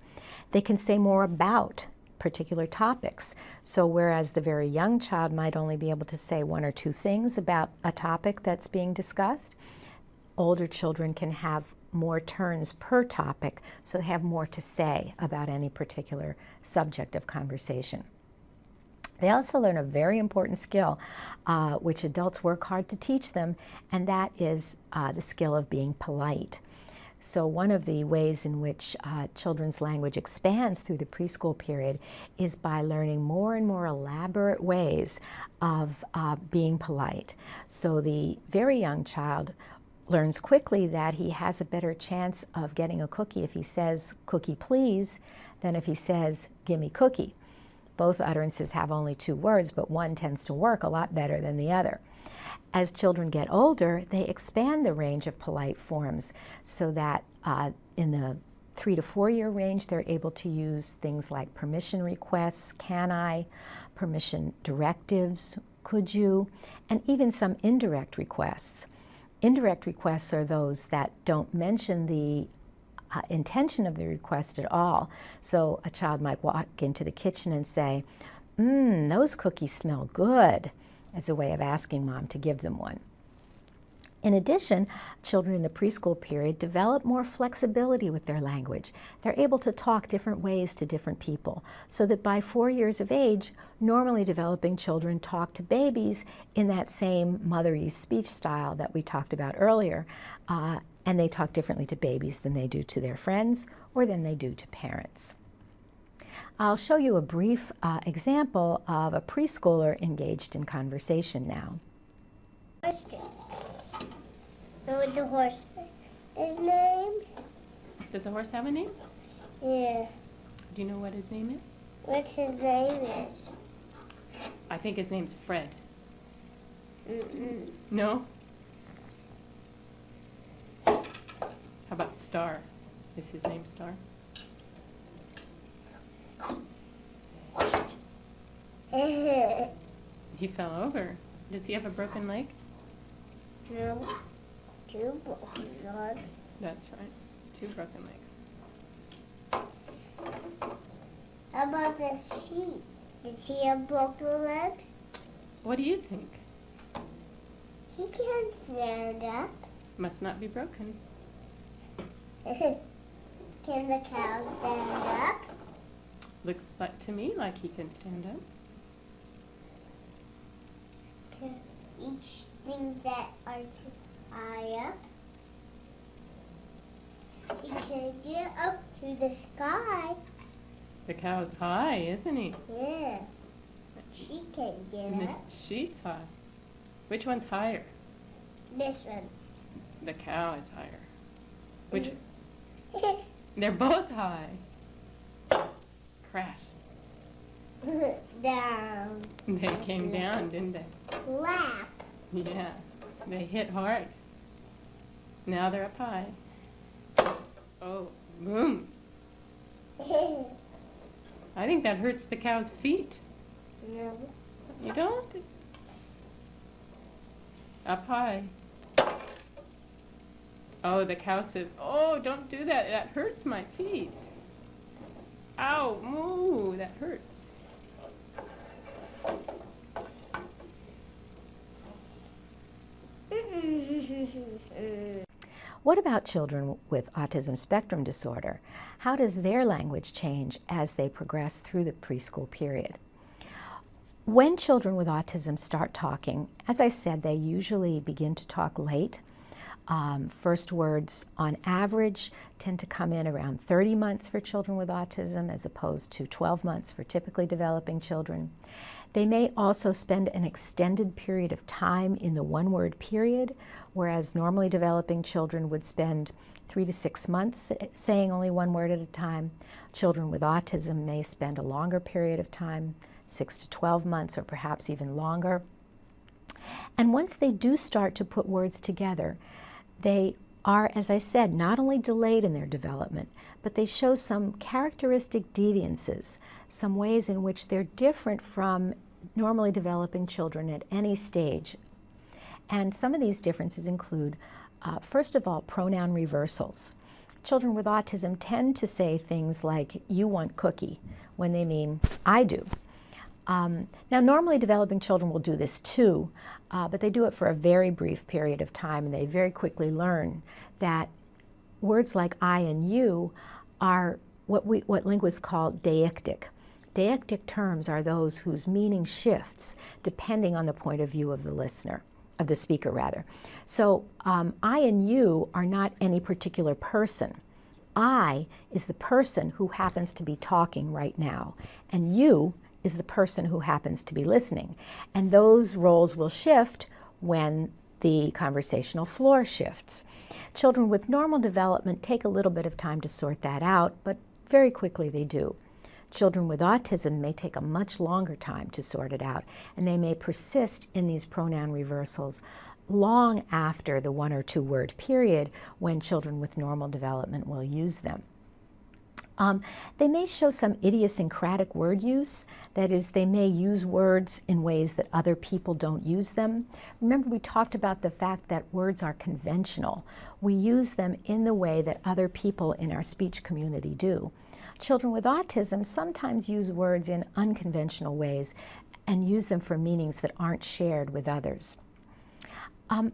They can say more about particular topics. So whereas the very young child might only be able to say one or two things about a topic that's being discussed, older children can have more turns per topic, so they have more to say about any particular subject of conversation. They also learn a very important skill, which adults work hard to teach them, and that is the skill of being polite. So one of the ways in which children's language expands through the preschool period is by learning more and more elaborate ways of being polite. So the very young child learns quickly that he has a better chance of getting a cookie if he says, "Cookie, please," than if he says, "Gimme cookie." Both utterances have only two words, but one tends to work a lot better than the other. As children get older, they expand the range of polite forms so that in the 3 to 4 year range, they're able to use things like permission requests, "Can I?" permission directives, "Could you?" and even some indirect requests. Indirect requests are those that don't mention the intention of the request at all. So a child might walk into the kitchen and say, "Those cookies smell good," as a way of asking mom to give them one. In addition, children in the preschool period develop more flexibility with their language. They're able to talk different ways to different people, so that by 4 years of age, normally developing children talk to babies in that same motherese speech style that we talked about earlier, and they talk differently to babies than they do to their friends or than they do to parents. I'll show you a brief example of a preschooler engaged in conversation now. Know what the horse is named? Does the horse have a name? Yeah. Do you know what his name is? What's his name is? I think his name's Fred. Mm-mm. No? How about Star? Is his name Star? He fell over. Does he have a broken leg? No. 2 broken legs. That's right. 2 broken legs. How about the sheep? Does he have broken legs? What do you think? He can't stand up. Must not be broken. Can the cow stand up? Looks like to me like he can stand up. To each thing that are too high up. He can get up to the sky. The cow's high, isn't he? Yeah. She can get And the up. sheep's high. Which one's higher? This one. The cow is higher. Which? They're both high. Crash. Down. They came down, didn't they? Clap. Yeah. They hit hard. Now they're up high. Oh, boom. I think that hurts the cow's feet. No. You don't? Up high. Oh, the cow says, oh, don't do that. That hurts my feet. Ow, moo, that hurts. What about children with autism spectrum disorder? How does their language change as they progress through the preschool period? When children with autism start talking, as I said, they usually begin to talk late. First words, on average, tend to come in around 30 months for children with autism as opposed to 12 months for typically developing children. They may also spend an extended period of time in the one-word period, whereas normally developing children would spend 3 to 6 months saying only one word at a time. Children with autism may spend a longer period of time, 6 to 12 months, or perhaps even longer. And once they do start to put words together, they are, as I said, not only delayed in their development, but they show some characteristic deviances, some ways in which they're different from normally developing children at any stage. And some of these differences include, first of all, pronoun reversals. Children with autism tend to say things like, you want cookie, when they mean, I do. Now, normally developing children will do this too, but they do it for a very brief period of time, and they very quickly learn that words like I and you are what linguists call deictic. Deictic terms are those whose meaning shifts depending on the point of view of the listener, of the speaker rather. So I and you are not any particular person. I is the person who happens to be talking right now, and you is the person who happens to be listening. And those roles will shift when the conversational floor shifts. Children with normal development take a little bit of time to sort that out, but very quickly they do. Children with autism may take a much longer time to sort it out, and they may persist in these pronoun reversals long after the 1 or 2 word period when children with normal development will use them. They may show some idiosyncratic word use. That is, they may use words in ways that other people don't use them. Remember, we talked about the fact that words are conventional. We use them in the way that other people in our speech community do. Children with autism sometimes use words in unconventional ways and use them for meanings that aren't shared with others.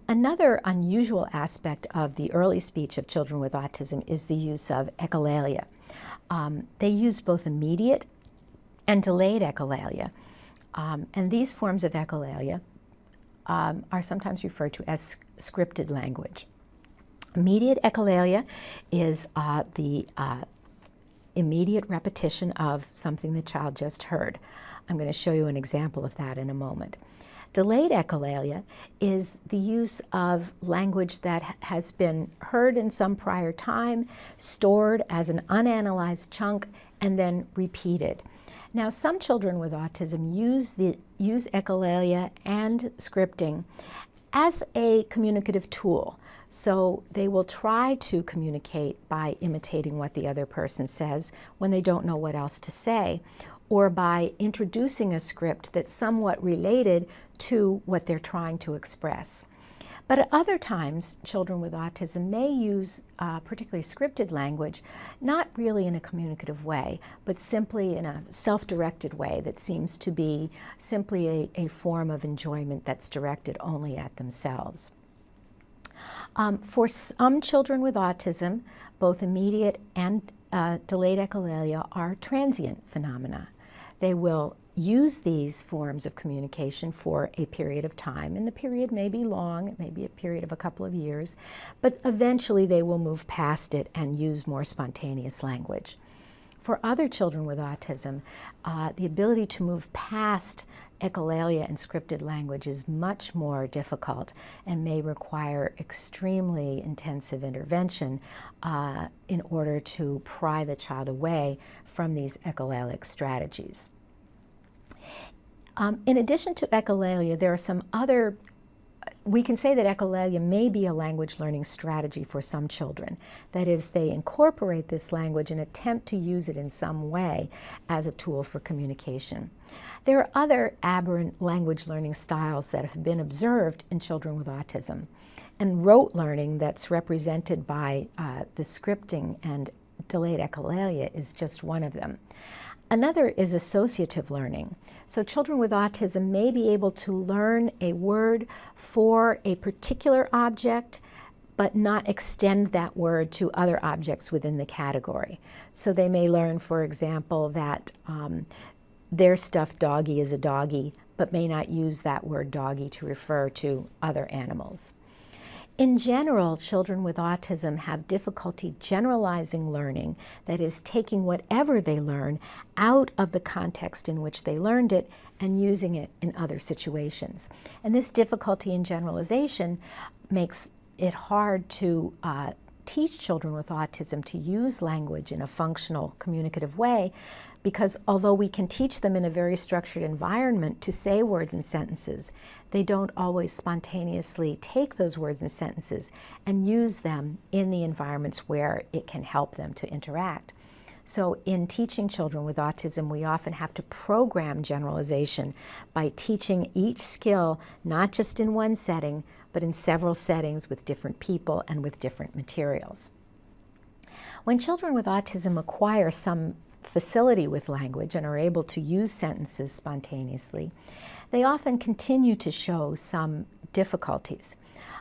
Another unusual aspect of the early speech of children with autism is the use of echolalia. They use both immediate and delayed echolalia. And these forms of echolalia are sometimes referred to as scripted language. Immediate echolalia is the immediate repetition of something the child just heard. I'm going to show you an example of that in a moment. Delayed echolalia is the use of language that has been heard in some prior time, stored as an unanalyzed chunk, and then repeated. Now, some children with autism use echolalia and scripting as a communicative tool. So they will try to communicate by imitating what the other person says when they don't know what else to say, or by introducing a script that's somewhat related to what they're trying to express. But at other times, children with autism may use particularly scripted language, not really in a communicative way, but simply in a self-directed way that seems to be simply a form of enjoyment that's directed only at themselves. For some children with autism, both immediate and delayed echolalia are transient phenomena. They will use these forms of communication for a period of time, and the period may be long, it may be a period of a couple of years, but eventually they will move past it and use more spontaneous language. For other children with autism, the ability to move past echolalia and scripted language is much more difficult and may require extremely intensive intervention in order to pry the child away from these echolalic strategies. In addition to echolalia, there are some other we can say that echolalia may be a language learning strategy for some children. That is, they incorporate this language and attempt to use it in some way as a tool for communication. There are other aberrant language learning styles that have been observed in children with autism. And rote learning that's represented by the scripting and delayed echolalia is just one of them. Another is associative learning. So children with autism may be able to learn a word for a particular object, but not extend that word to other objects within the category. So they may learn, for example, that their stuffed doggy is a doggy, but may not use that word doggy to refer to other animals. In general, children with autism have difficulty generalizing learning, that is, taking whatever they learn out of the context in which they learned it and using it in other situations. And this difficulty in generalization makes it hard to teach children with autism to use language in a functional, communicative way, because although we can teach them in a very structured environment to say words and sentences, they don't always spontaneously take those words and sentences and use them in the environments where it can help them to interact. So in teaching children with autism, we often have to program generalization by teaching each skill not just in one setting, but in several settings with different people and with different materials. When children with autism acquire some facility with language and are able to use sentences spontaneously, they often continue to show some difficulties.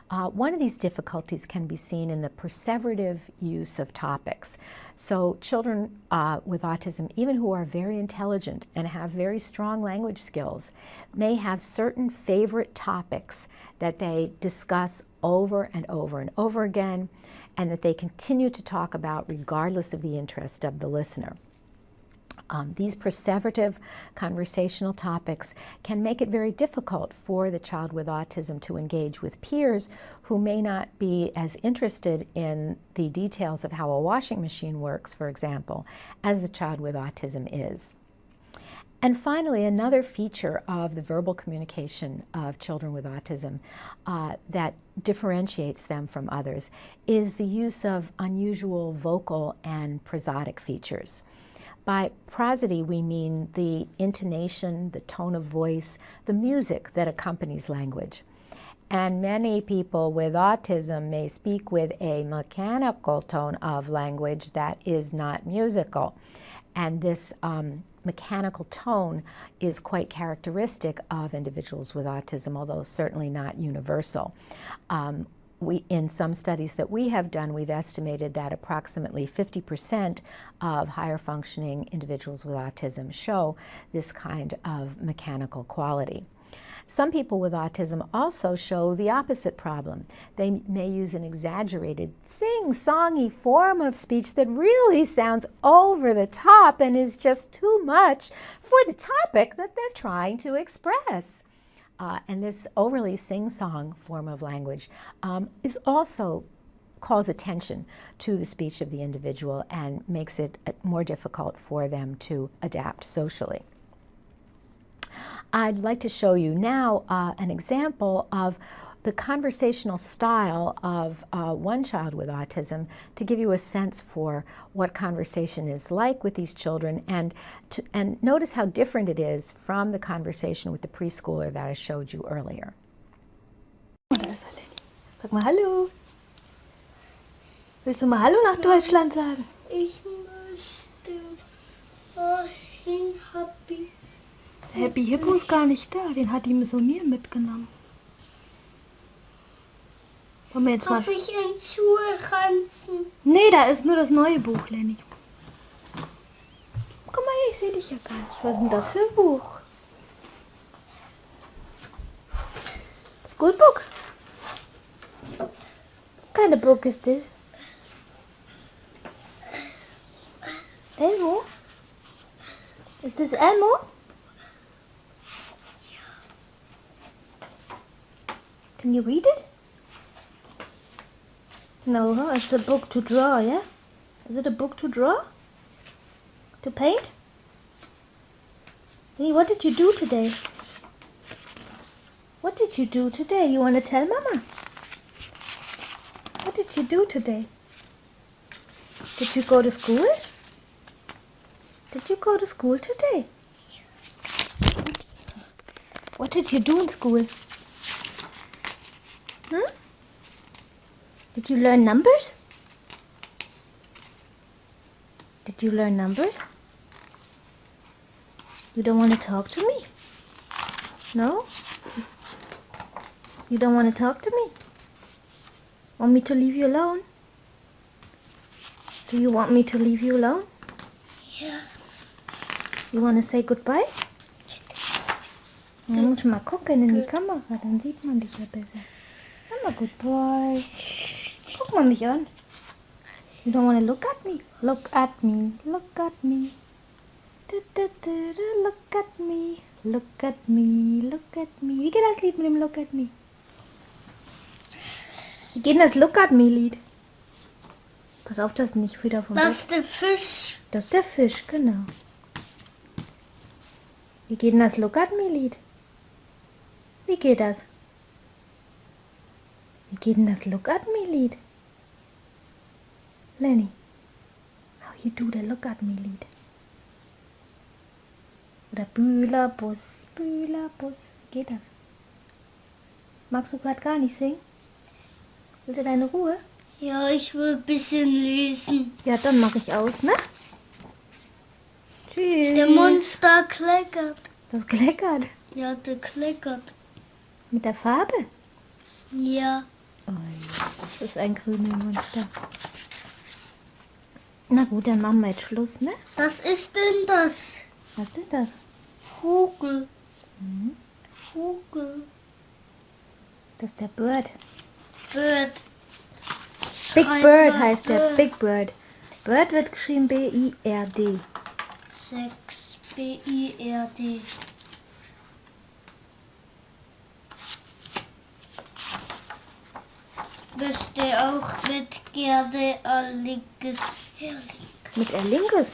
One of these difficulties can be seen in the perseverative use of topics. So children with autism, even who are very intelligent and have very strong language skills, may have certain favorite topics that they discuss over and over and over again, and that they continue to talk about regardless of the interest of the listener. These perseverative conversational topics can make it very difficult for the child with autism to engage with peers who may not be as interested in the details of how a washing machine works, for example, as the child with autism is. And finally, another feature of the verbal communication of children with autism that differentiates them from others is the use of unusual vocal and prosodic features. By prosody, we mean the intonation, the tone of voice, the music that accompanies language. And many people with autism may speak with a mechanical tone of language that is not musical. And this mechanical tone is quite characteristic of individuals with autism, although certainly not universal. In some studies that we have done, we've estimated that approximately 50% of higher functioning individuals with autism show this kind of mechanical quality. Some people with autism also show the opposite problem. They may use an exaggerated, sing-songy form of speech that really sounds over the top and is just too much for the topic that they're trying to express. And this overly sing-song form of language is also calls attention to the speech of the individual and makes it more difficult for them to adapt socially. I'd like to show you now an example of the conversational style of one child with autism to give you a sense for what conversation is like with these children, and notice how different it is from the conversation with the preschooler that I showed you earlier. Da ist er, Lenny. Sag mal Hallo. Willst du mal Hallo nach Deutschland sagen? Ich möchte wohin, Happy. Der Happy Hippo ist gar nicht da, den hat die Misonier mitgenommen. Wollen wir jetzt mal... Hab ich in Schulranzen? Nee, da ist nur das neue Buch, Lenny. Guck mal hier, ich sehe dich ja gar nicht. Was ist denn das für ein Buch? Schoolbook? What kind of book is this? Elmo? Is this Elmo? Can you read it? No, huh? It's a book to draw, yeah? Is it a book to draw? To paint? Hey, what did you do today? What did you do today? You want to tell Mama? What did you do today? Did you go to school? Did you go to school today? What did you do in school? Did you learn numbers? Did you learn numbers? You don't want to talk to me? No? You don't want to talk to me? Want me to leave you alone? Do you want me to leave you alone? Ja. You want to say goodbye? Man muss mal gucken in die Kamera, dann sieht man dich ja besser. I'm a good boy. Guck mal mich an. You don't want to look at me? Look at me, look at me. Look at me, look at me, look at me. Wie geht das Lied mit dem Look at me? Wie geht denn das Look at me Lied? Pass auf, dass du nicht wieder vom Das Bett. ist der Fisch. Das ist der Fisch, genau. Wie geht denn das Look at me Lied? Wie geht das? Wie geht denn das Look at me Lied? Lenny, how you do the Look at me Lied? Oder Bühlerbus, Bühlerbus. Wie geht das? Magst du gerade gar nicht singen? Willst du deine Ruhe? Ja, ich will ein bisschen lesen. Ja, dann mache ich aus, ne? Tschüss. Der Monster kleckert. Das kleckert. Ja, der kleckert. Mit der Farbe? Ja. Oh ja, das ist ein grüner Monster. Na gut, dann machen wir jetzt Schluss, ne? Was ist denn das? Was ist das? Vogel. Mhm. Vogel. Das ist der Bird. Bird. Big Schreib Bird mal heißt der. Bird. Big Bird. Bird wird geschrieben B-I-R-D. 6 B-I-R-D. Wüsste auch mit gerne Erlinkes. Mit Erlinkes?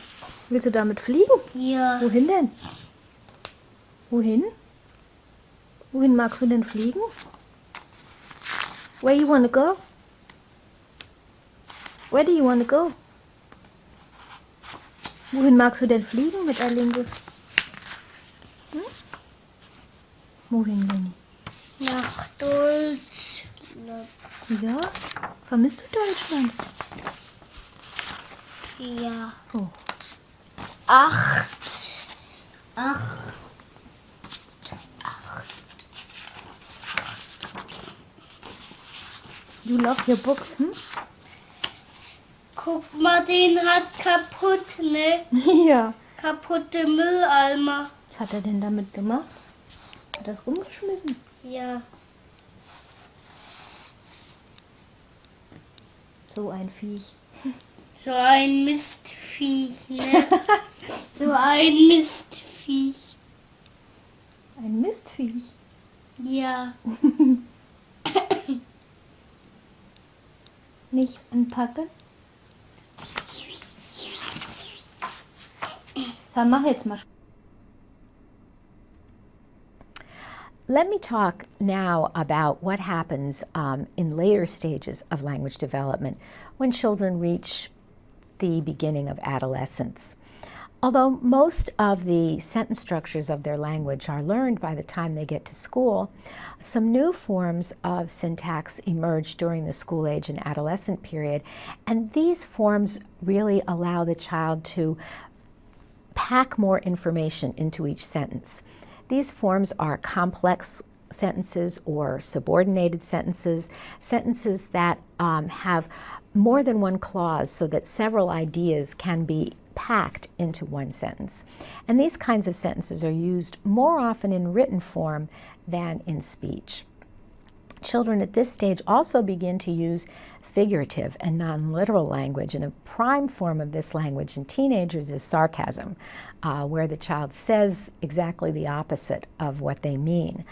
Willst du damit fliegen? Ja. Wohin denn? Wohin? Wohin magst du denn fliegen? Where you wanna go? Where do you wanna go? Wohin magst du denn fliegen mit Erlinkes? Hm? Wohin, Lenny? Nach Deutschland. Ja? Vermisst du Deutschland? Ja. Oh. 8. You love your books, hm? Guck mal, den hat kaputt, ne? Ja. Kaputte Mülleimer. Was hat er denn damit gemacht? Hat er es rumgeschmissen? Ja. So ein Viech. So ein Mistviech, ne? So ein Mistviech. Ein Mistviech. Ja. Nicht anpacken. So, mach jetzt mal. Let me talk now about what happens in later stages of language development when children reach the beginning of adolescence. Although most of the sentence structures of their language are learned by the time they get to school, some new forms of syntax emerge during the school age and adolescent period, and these forms really allow the child to pack more information into each sentence. These forms are complex sentences or subordinated sentences, sentences that have more than one clause so that several ideas can be packed into one sentence. And these kinds of sentences are used more often in written form than in speech. Children at this stage also begin to use figurative and non-literal language, and a prime form of this language in teenagers is sarcasm, where the child says exactly the opposite of what they mean.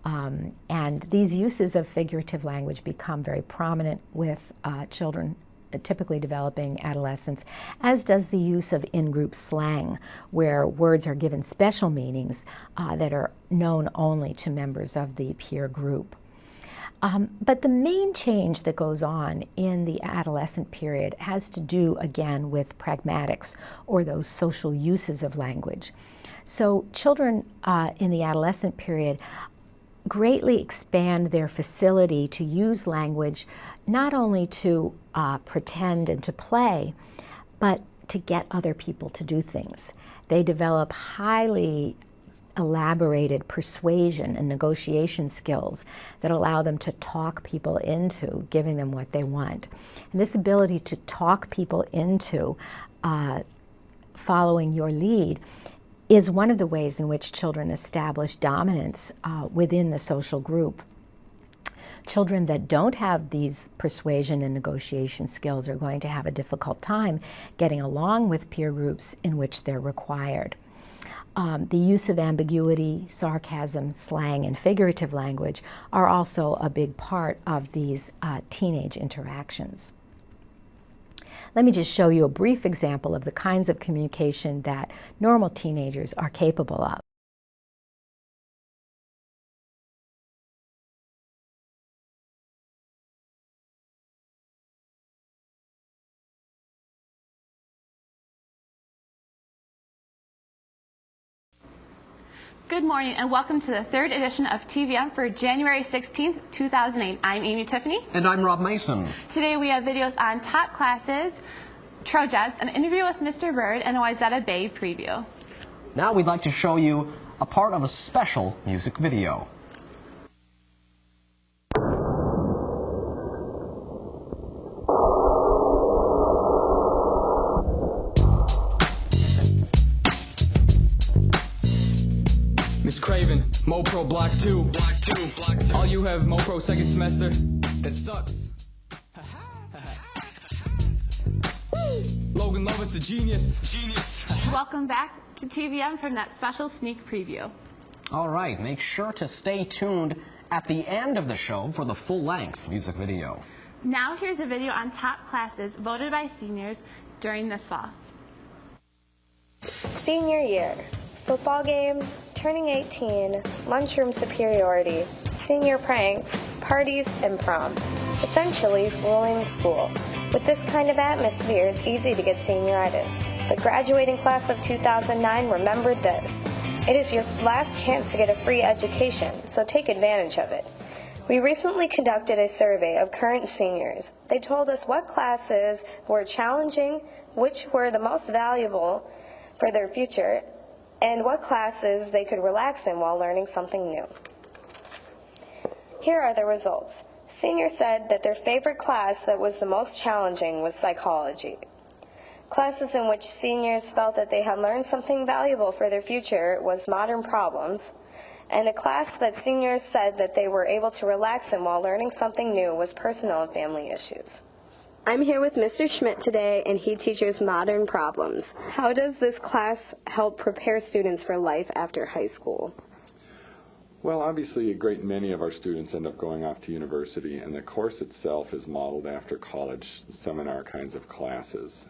And these uses of figurative language become very prominent with children typically developing adolescents, as does the use of in-group slang, where words are given special meanings that are known only to members of the peer group. But the main change that goes on in the adolescent period has to do, again, with pragmatics, or those social uses of language. So children in the adolescent period greatly expand their facility to use language, not only to pretend and to play, but to get other people to do things. They develop highly elaborated persuasion and negotiation skills that allow them to talk people into giving them what they want. And this ability to talk people into following your lead is one of the ways in which children establish dominance within the social group. Children that don't have these persuasion and negotiation skills are going to have a difficult time getting along with peer groups in which they're required. The use of ambiguity, sarcasm, slang, and figurative language are also a big part of these teenage interactions. Let me just show you a brief example of the kinds of communication that normal teenagers are capable of. Good morning and welcome to the third edition of TVM for January 16th, 2008. I'm Amy Tiffany. And I'm Rob Mason. Today we have videos on top classes, Trojets, an interview with Mr. Bird, and a Wayzata Bay preview. Now we'd like to show you a part of a special music video. Miss Craven, MoPro Block 2. Block 2. All you have MoPro second semester? That sucks. Logan Lovett's a genius. Welcome back to TVM from that special sneak preview. All right, make sure to stay tuned at the end of the show for the full-length music video. Now here's a video on top classes voted by seniors during this fall. Senior year. Football games, turning 18, lunchroom superiority, senior pranks, parties, and prom. Essentially, ruling school. With this kind of atmosphere, it's easy to get senioritis. The graduating class of 2009 remembered this. It is your last chance to get a free education, so take advantage of it. We recently conducted a survey of current seniors. They told us what classes were challenging, which were the most valuable for their future, and what classes they could relax in while learning something new. Here are the results. Seniors said that their favorite class that was the most challenging was psychology. Classes in which seniors felt that they had learned something valuable for their future was modern problems, and a class that seniors said that they were able to relax in while learning something new was personal and family issues. I'm here with Mr. Schmidt today, and he teaches modern problems. How does this class help prepare students for life after high school? Well, obviously a great many of our students end up going off to university, and the course itself is modeled after college seminar kinds of classes.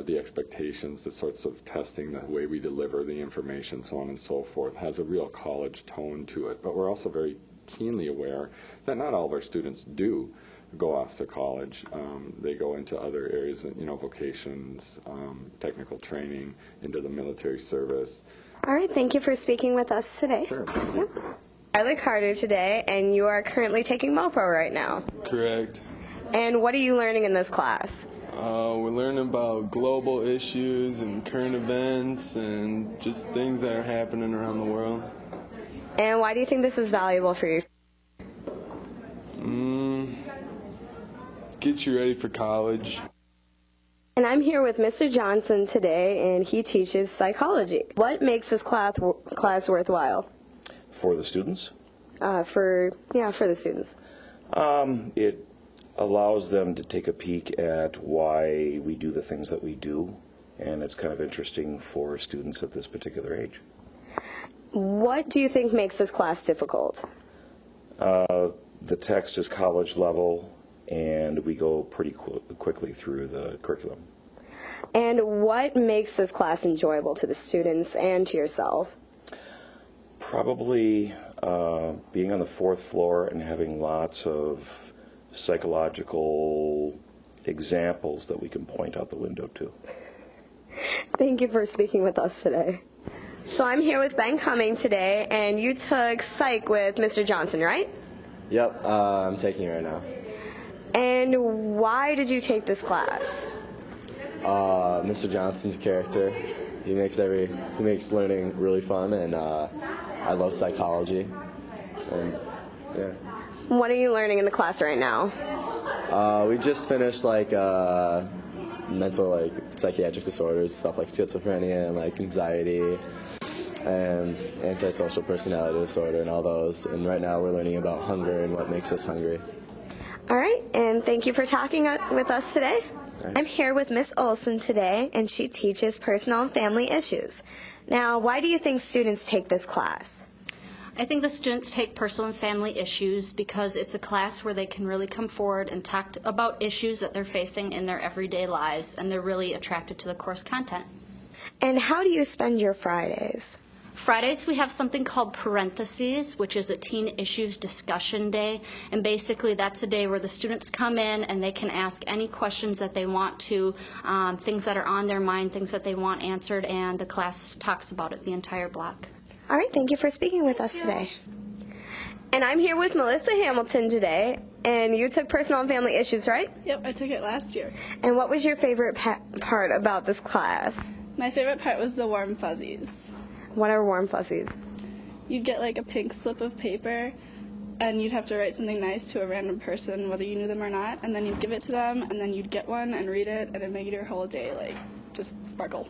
The expectations, the sorts of testing, the way we deliver the information, so on and so forth, has a real college tone to it. But we're also very keenly aware that not all of our students do go off to college. They go into other areas, vocations, technical training, into the military service. All right, thank you for speaking with us today. Sure. Yep. I look Carter today, and you are currently taking MoPro right now. Correct. And what are you learning in this class? We're learning about global issues and current events and just things that are happening around the world. And why do you think this is valuable for you? Get you ready for college. And I'm here with Mr. Johnson today, and he teaches psychology. What makes this class worthwhile? For the students? For the students. It allows them to take a peek at why we do the things that we do, and it's kind of interesting for students at this particular age. What do you think makes this class difficult? The text is college level, and we go pretty quickly through the curriculum. And what makes this class enjoyable to the students and to yourself? Probably being on the 4th floor and having lots of psychological examples that we can point out the window to. Thank you for speaking with us today. So I'm here with Ben Cumming today, and you took psych with Mr. Johnson, right? Yep, I'm taking it right now. And why did you take this class? Mr. Johnson's character, he makes learning really fun, and I love psychology, and yeah. What are you learning in the class right now? We just finished mental psychiatric disorders, stuff like schizophrenia and anxiety and antisocial personality disorder and all those. And right now we're learning about hunger and what makes us hungry. All right, and thank you for talking with us today. Right. I'm here with Miss Olson today, and she teaches personal and family issues. Now, why do you think students take this class? I think the students take personal and family issues because it's a class where they can really come forward and talk about issues that they're facing in their everyday lives, and they're really attracted to the course content. And how do you spend your Fridays? Fridays we have something called Parentheses, which is a teen issues discussion day, and basically that's a day where the students come in and they can ask any questions that they want to, things that are on their mind, things that they want answered, and the class talks about it the entire block. All right, thank you for speaking with us today. And I'm here with Melissa Hamilton today, and you took personal and family issues, right? Yep, I took it last year. And what was your favorite part about this class? My favorite part was the warm fuzzies. What are warm fuzzies? You'd get a pink slip of paper, and you'd have to write something nice to a random person, whether you knew them or not, and then you'd give it to them, and then you'd get one and read it, and it'd make your whole day, just sparkle.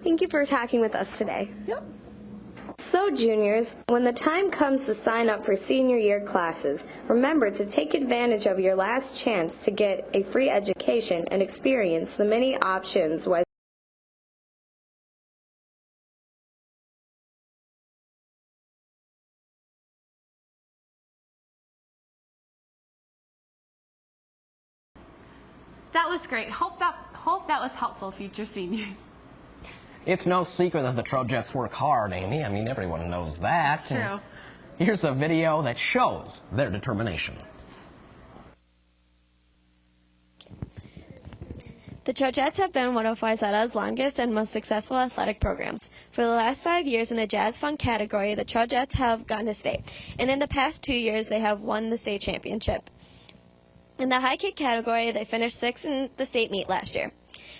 Thank you for talking with us today. Yep. So, juniors, when the time comes to sign up for senior year classes, remember to take advantage of your last chance to get a free education and experience the many options That was great. Hope that was helpful, future seniors. It's no secret that the Trojettes work hard, Amy. I mean, everyone knows that. It's true. Here's a video that shows their determination. The Trojettes have been one of Wayzata's longest and most successful athletic programs. For the last 5 years in the Jazz Funk category, the Trojettes have gone to state, and in the past 2 years they have won the state championship. In the high kick category, they finished 6th in the state meet last year.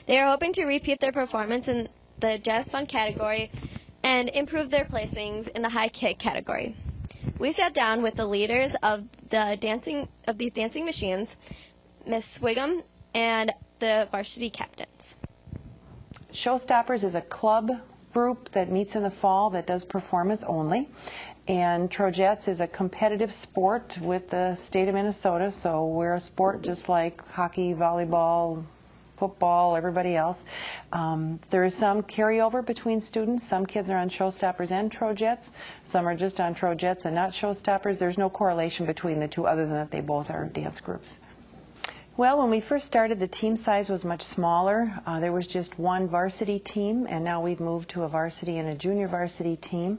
They are hoping to repeat their performance in the Jazz Funk category and improve their placings in the high kick category. We sat down with the leaders of these dancing machines, Miss Swigum, and the varsity captains. Showstoppers is a club group that meets in the fall that does performance only. And Trojettes is a competitive sport with the state of Minnesota, so we're a sport just like hockey, volleyball, football, everybody else. There is some carryover between students. Some kids are on Showstoppers and Trojettes. Some are just on Trojettes and not Showstoppers. There's no correlation between the two other than that they both are dance groups. Well, when we first started, the team size was much smaller. There was just one varsity team, and now we've moved to a varsity and a junior varsity team.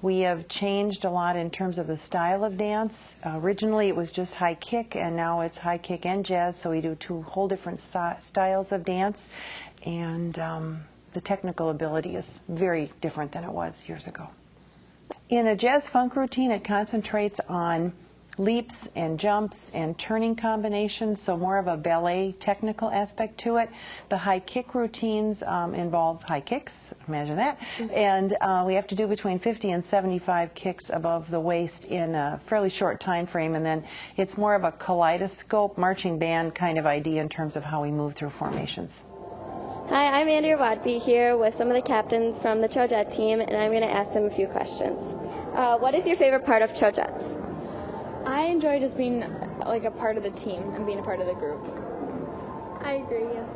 We have changed a lot in terms of the style of dance. Originally, it was just high kick, and now it's high kick and jazz, so we do two whole different styles of dance. And the technical ability is very different than it was years ago. In a jazz funk routine, it concentrates on leaps and jumps and turning combinations, so more of a ballet technical aspect to it. The high kick routines involve high kicks, imagine that, and we have to do between 50 and 75 kicks above the waist in a fairly short time frame, and then it's more of a kaleidoscope marching band kind of idea in terms of how we move through formations. Hi, I'm Andrea Wadby here with some of the captains from the Trojette team, and I'm going to ask them a few questions. What is your favorite part of Trojettes? I enjoy just being a part of the team and being a part of the group. I agree, yes.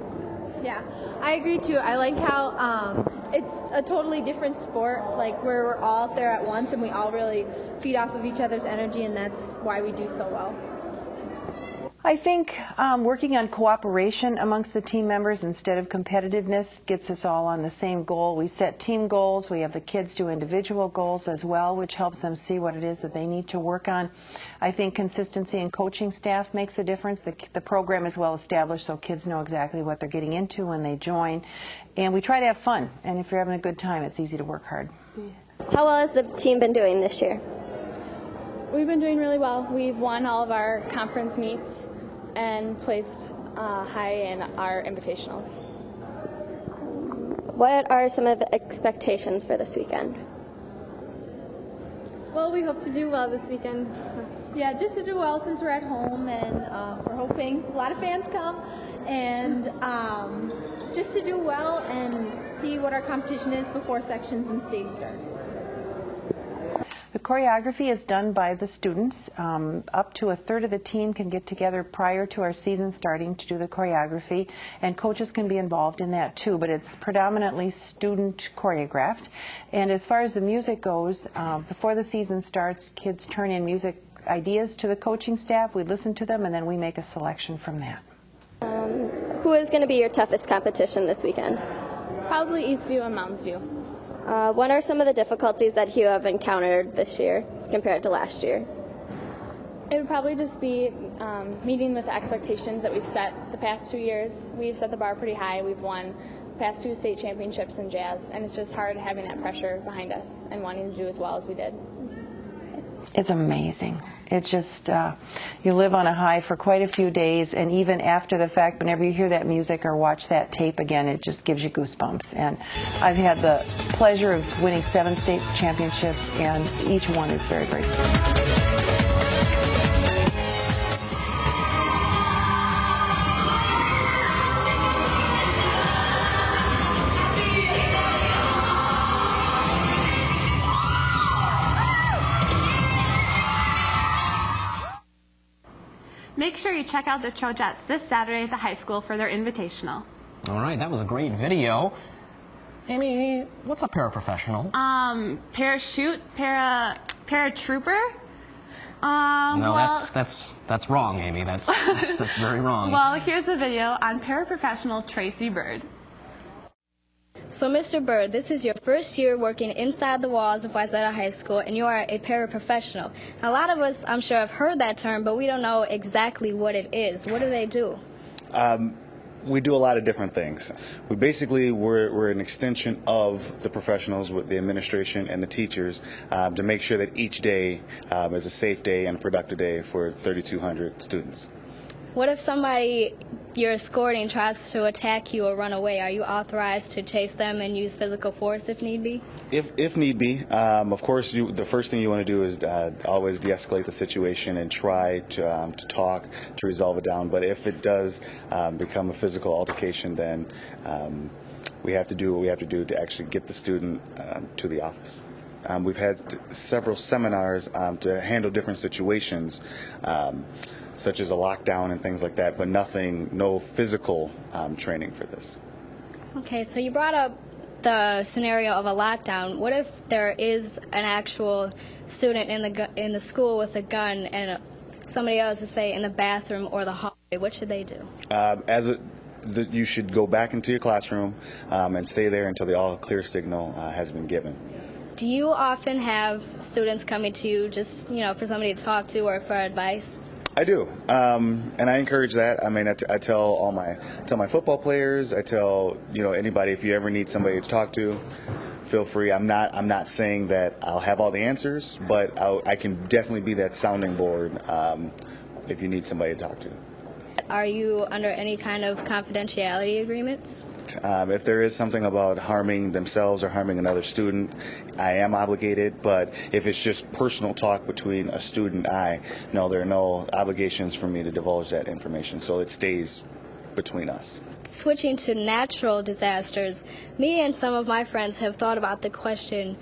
Yeah, I agree too. I like how it's a totally different sport, where we're all out there at once and we all really feed off of each other's energy, and that's why we do so well. I think working on cooperation amongst the team members instead of competitiveness gets us all on the same goal. We set team goals. We have the kids do individual goals as well, which helps them see what it is that they need to work on. I think consistency in coaching staff makes a difference. The program is well established, so kids know exactly what they're getting into when they join. And we try to have fun. And if you're having a good time, it's easy to work hard. How well has the team been doing this year? We've been doing really well. We've won all of our conference meets and placed high in our invitationals. What are some of the expectations for this weekend? Well, we hope to do well this weekend. Yeah, just to do well since we're at home, and we're hoping a lot of fans come, and just to do well and see what our competition is before sections and stage starts. The choreography is done by the students. Up to a third of the team can get together prior to our season starting to do the choreography, and coaches can be involved in that too, but it's predominantly student choreographed. And as far as the music goes, before the season starts, kids turn in music ideas to the coaching staff, we listen to them, and then we make a selection from that. Who is going to be your toughest competition this weekend? Probably Eastview and Mounds View. What are some of the difficulties that you have encountered this year compared to last year? It would probably just be meeting with the expectations that we've set the past 2 years. We've set the bar pretty high. We've won the past 2 state championships in jazz, and it's just hard having that pressure behind us and wanting to do as well as we did. It's amazing. It's just, you live on a high for quite a few days, and even after the fact, whenever you hear that music or watch that tape again, it just gives you goosebumps. And I've had the pleasure of winning 7 state championships, and each one is very, very fun. Make sure you check out the Trojettes this Saturday at the high school for their invitational. All right, that was a great video. Amy, what's a paraprofessional? Parachute, paratrooper. No, well, that's wrong, Amy. That's very wrong. Well, here's a video on paraprofessional Tracy Bird. So, Mr. Bird, this is your first year working inside the walls of Wayzata High School, and you are a paraprofessional. Now, a lot of us, I'm sure, have heard that term, but we don't know exactly what it is. What do they do? We do a lot of different things. We're an extension of the professionals with the administration and the teachers to make sure that each day is a safe day and a productive day for 3,200 students. What if somebody you're escorting tries to attack you or run away? Are you authorized to chase them and use physical force if need be? If need be. Of course, the first thing you want to do is always de-escalate the situation and try to talk, to resolve it down. But if it does become a physical altercation, then we have to do what we have to do to actually get the student to the office. We've had several seminars to handle different situations, such as a lockdown and things like that, but no physical training for this. Okay, so you brought up the scenario of a lockdown. What if there is an actual student in the school with a gun and somebody else is, say, in the bathroom or the hallway? What should they do? You should go back into your classroom and stay there until the all-clear signal has been given. Do you often have students coming to you just, for somebody to talk to or for advice? I do, and I encourage that. I mean, I tell my football players, I tell anybody, if you ever need somebody to talk to, feel free. I'm not saying that I'll have all the answers, but I can definitely be that sounding board if you need somebody to talk to. Are you under any kind of confidentiality agreements? If there is something about harming themselves or harming another student, I am obligated, but if it's just personal talk between a student and there are no obligations for me to divulge that information, so it stays between us. Switching to natural disasters, me and some of my friends have thought about the question,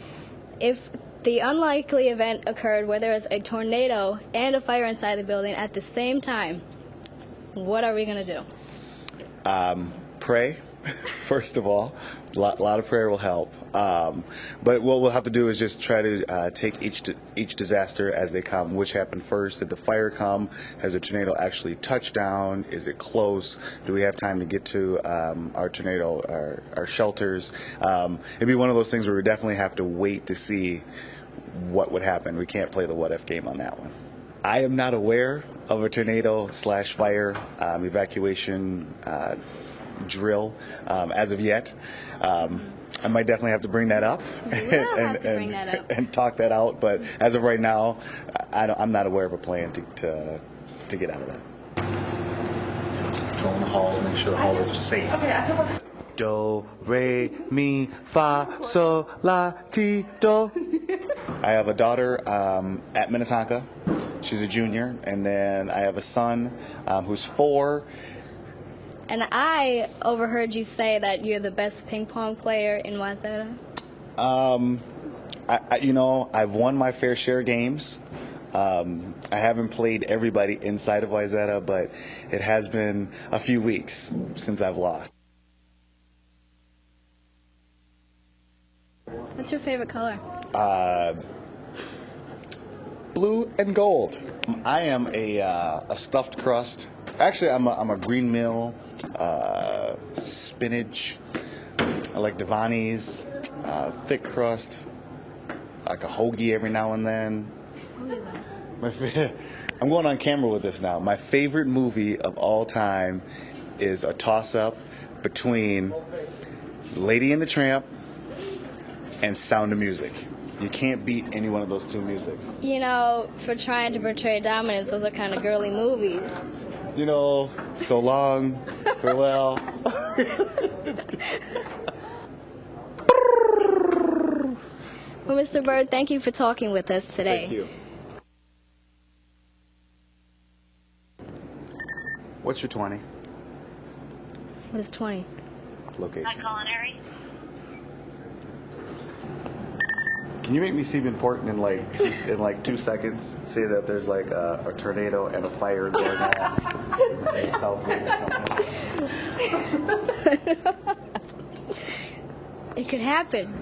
if the unlikely event occurred where there is a tornado and a fire inside the building at the same time, what are we going to do? Pray first of all. A lot of prayer will help. But what we'll have to do is just try to take each disaster as they come. Which happened first? Did the fire come? Has the tornado actually touched down? Is it close? Do we have time to get to our tornado, our shelters? It'd be one of those things where we definitely have to wait to see what would happen. We can't play the what-if game on that one. I am not aware of a tornado/fire evacuation drill as of yet. I might definitely have to bring that up and talk that out. But as of right now, I'm not aware of a plan to get out of that. Patrolling the halls, make sure the halls are safe. Do, re, mi, fa, sol, la, ti, do. I have a daughter at Minnetonka. She's a junior. And then I have a son who's 4. And I overheard you say that you're the best ping pong player in Wayzata. I've won my fair share of games. I haven't played everybody inside of Wayzata, but it has been a few weeks since I've lost. What's your favorite color? Blue and gold. I am a stuffed crust. Actually, I'm a green meal, spinach. I like Devani's, thick crust, like a hoagie every now and then. I'm going on camera with this now. My favorite movie of all time is a toss-up between Lady and the Tramp and Sound of Music. You can't beat any one of those two musics. You know, for trying to portray dominance, those are kind of girly movies. You know, So Long, Farewell. Well, Mr. Bird, thank you for talking with us today. Thank you. What's your 20? What is 20? Location. Culinary. Can you make me seem important in like 2 seconds? Say that there's like a tornado and a fire going on in South Wing or something. It could happen.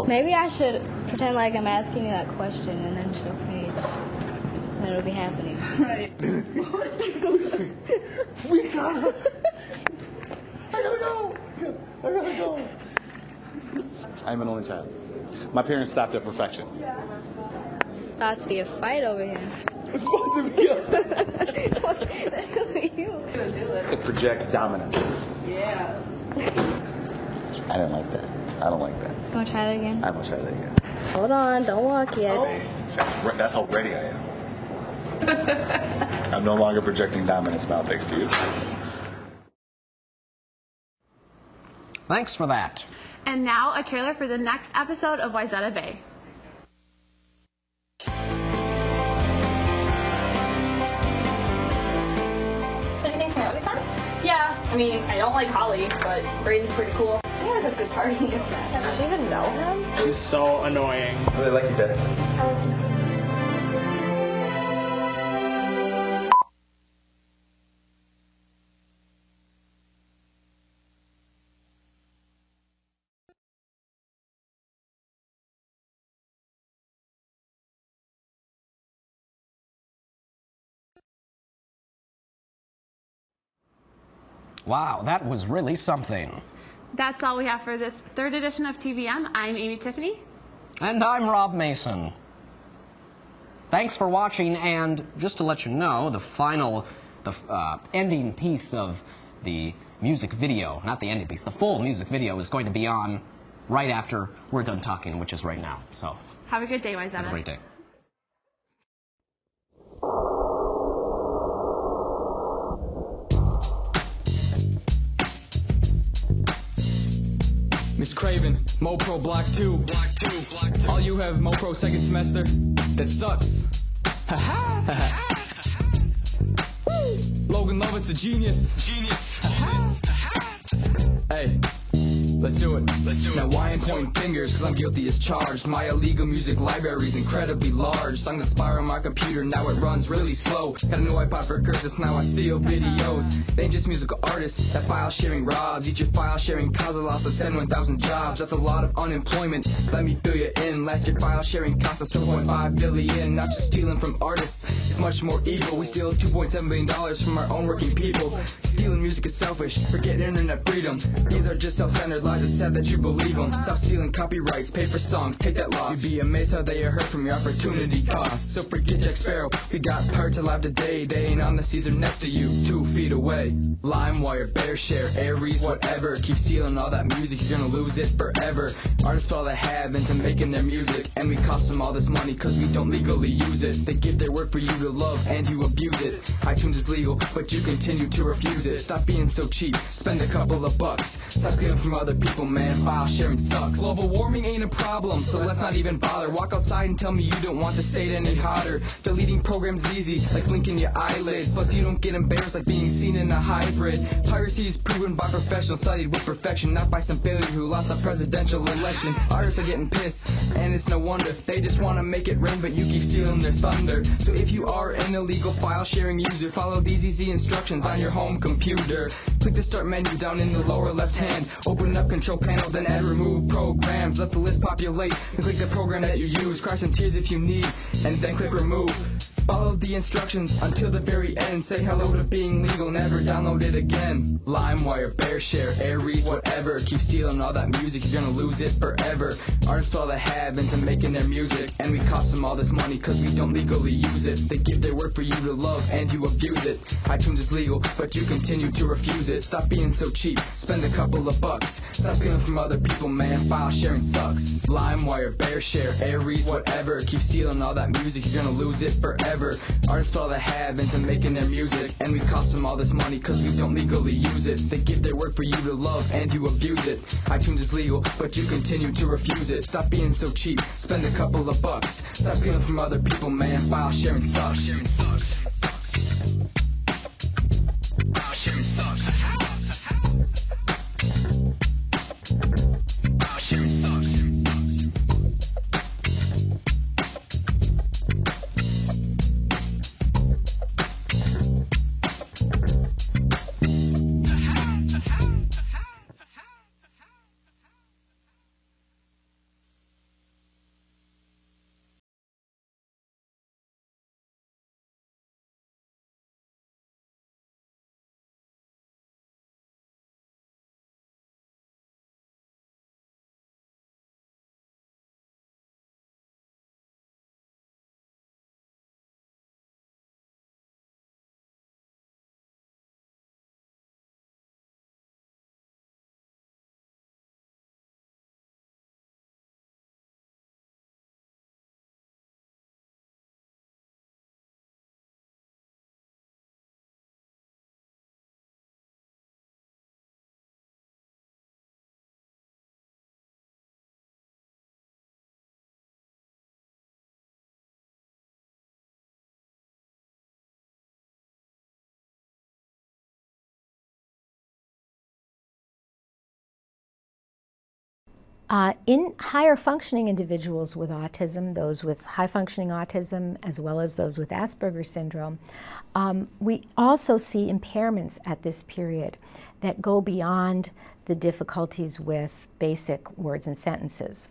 Maybe I should pretend like I'm asking you that question and then show Paige. And it'll be happening. Right. We gotta. I gotta go. I'm an only child. My parents stopped at perfection. It's about to be a fight over here. It's about to be That's really you. It projects dominance. Yeah. I didn't like that. I don't like that. You want to try that again? I'm gonna try that again. Hold on, don't walk yet. That's how ready I am. I'm no longer projecting dominance now, thanks to you. Thanks for that. And now a trailer for the next episode of Wayzata Bay. So do you think tonight will be fun? Yeah, I mean, I don't like Holly, but Braden's pretty cool. We had a good party. Does she even know him? He's so annoying. I really like you, Jeff. Wow, that was really something. That's all we have for this third edition of TVM. I'm Amy Tiffany. And I'm Rob Mason. Thanks for watching, and just to let you know, the ending piece of the music video, not the ending piece, the full music video is going to be on right after we're done talking, which is right now. So, Have a good day, Wayzata. have a great day. Miss Craven, MoPro Block 2. All you have MoPro second semester? That sucks. Logan Lovett's a genius. Hey. Let's do it. Now why I'm pointing fingers, cause I'm guilty as charged. My illegal music library's incredibly large. Songs expire on my computer, now it runs really slow. Got a new iPod for curses, now I steal videos. They ain't just musical artists, that file sharing robs. Each your file sharing caused a loss of 71,000 jobs. That's a lot of unemployment, let me fill you in. Last year file sharing cost us 2.5 billion. Not just stealing from artists, it's much more evil. We steal $2.7 billion from our own working people. Stealing music is selfish, forget internet freedom. These are just self-centered lies, it's sad that you believe them. Stop stealing copyrights, pay for songs, take that loss. You'd be amazed how they are hurt from your opportunity cost. So forget Jack Sparrow, we got parts alive today. They ain't on the seas, they're next to you, 2 feet away. LimeWire, BearShare, Aries, whatever. Keep stealing all that music, you're gonna lose it forever. Artists put all they have into making their music, and we cost them all this money cause we don't legally use it. They give their word for you to love and you abuse it. iTunes is legal, but you continue to refuse it. Stop being so cheap, spend a couple of bucks. Stop stealing from other people, man, file sharing sucks. Global warming ain't a problem, so let's not even bother. Walk outside and tell me you don't want the state any hotter. Deleting programs is easy, like blinking your eyelids. Plus you don't get embarrassed like being seen in a hybrid. Piracy is proven by professionals, studied with perfection, not by some failure who lost the presidential election. Artists are getting pissed, and it's no wonder. They just want to make it rain, but you keep stealing their thunder. So if you are an illegal file sharing user, follow these easy instructions on your home computer. Click the start menu down in the lower left hand. Open up control panel, then add remove programs. Let the list populate and click the program that you use. Cry some tears if you need, and then click remove. Follow the instructions until the very end. Say hello to being legal, never download it again. LimeWire, BearShare, Aries, whatever. Keep stealing all that music, you're gonna lose it forever. Artists put all they have into making their music, and we cost them all this money cause we don't legally use it. They give their word for you to love and you abuse it. iTunes is legal, but you continue to refuse it. Stop being so cheap, spend a couple of bucks. Stop stealing from other people, man, file sharing sucks. LimeWire, BearShare, Aries, whatever. Keep stealing all that music, you're gonna lose it forever. Artists put all they have into making their music, and we cost them all this money cause we don't legally use it. They give their word for you to love and you abuse it. iTunes is legal, but you continue to refuse it. Stop being so cheap, spend a couple of bucks. Stop stealing from other people, man, file sharing sucks. File sharing sucks. File sharing sucks. In higher functioning individuals with autism, those with high functioning autism as well as those with Asperger's syndrome, we also see impairments at this period that go beyond the difficulties with basic words and sentences.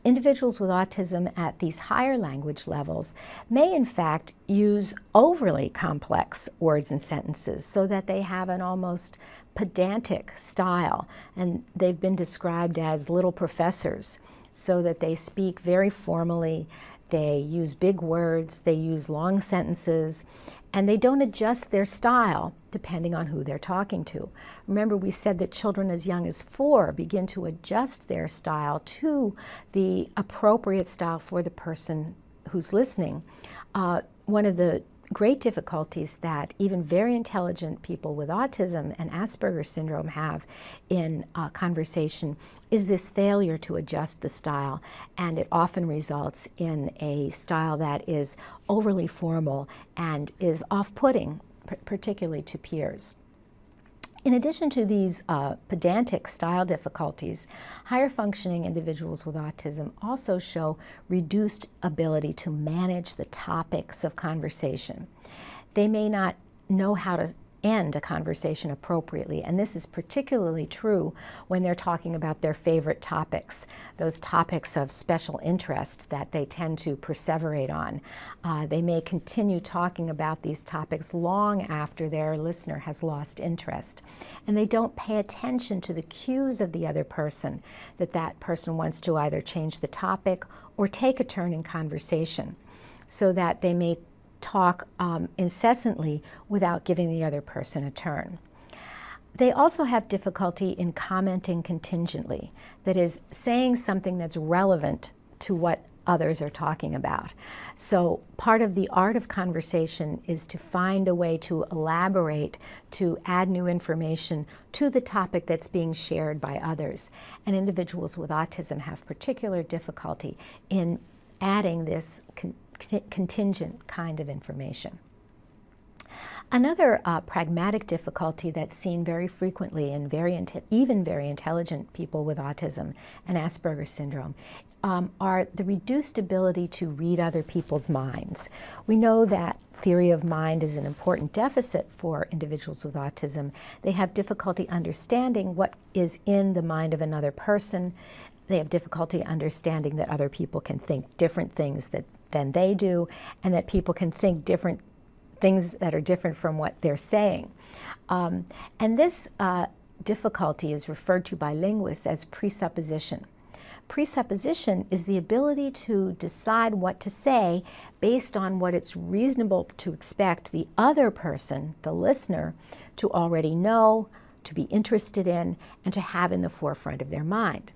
Individuals with autism at these higher language levels may in fact use overly complex words and sentences so that they have an almost pedantic style, and they've been described as little professors, so that they speak very formally, they use big words, they use long sentences, and they don't adjust their style depending on who they're talking to. Remember, we said that children as young as 4 begin to adjust their style to the appropriate style for the person who's listening. One of the great difficulties that even very intelligent people with autism and Asperger's syndrome have in conversation is this failure to adjust the style, and it often results in a style that is overly formal and is off-putting, particularly to peers. In addition to these pedantic style difficulties, higher functioning individuals with autism also show reduced ability to manage the topics of conversation. They may not know how to end a conversation appropriately, and this is particularly true when they're talking about their favorite topics, those topics of special interest that they tend to perseverate on. They may continue talking about these topics long after their listener has lost interest, and they don't pay attention to the cues of the other person, that person wants to either change the topic or take a turn in conversation, so that they may talk incessantly without giving the other person a turn. They also have difficulty in commenting contingently, that is, saying something that's relevant to what others are talking about. So part of the art of conversation is to find a way to elaborate, to add new information to the topic that's being shared by others. And individuals with autism have particular difficulty in adding this contingent kind of information. Another pragmatic difficulty that's seen very frequently in even very intelligent people with autism and Asperger's syndrome are the reduced ability to read other people's minds. We know that theory of mind is an important deficit for individuals with autism. They have difficulty understanding what is in the mind of another person. They have difficulty understanding that other people can think different things than they do, and that people can think different things that are different from what they're saying. And this difficulty is referred to by linguists as presupposition. Presupposition is the ability to decide what to say based on what it's reasonable to expect the other person, the listener, to already know, to be interested in, and to have in the forefront of their mind.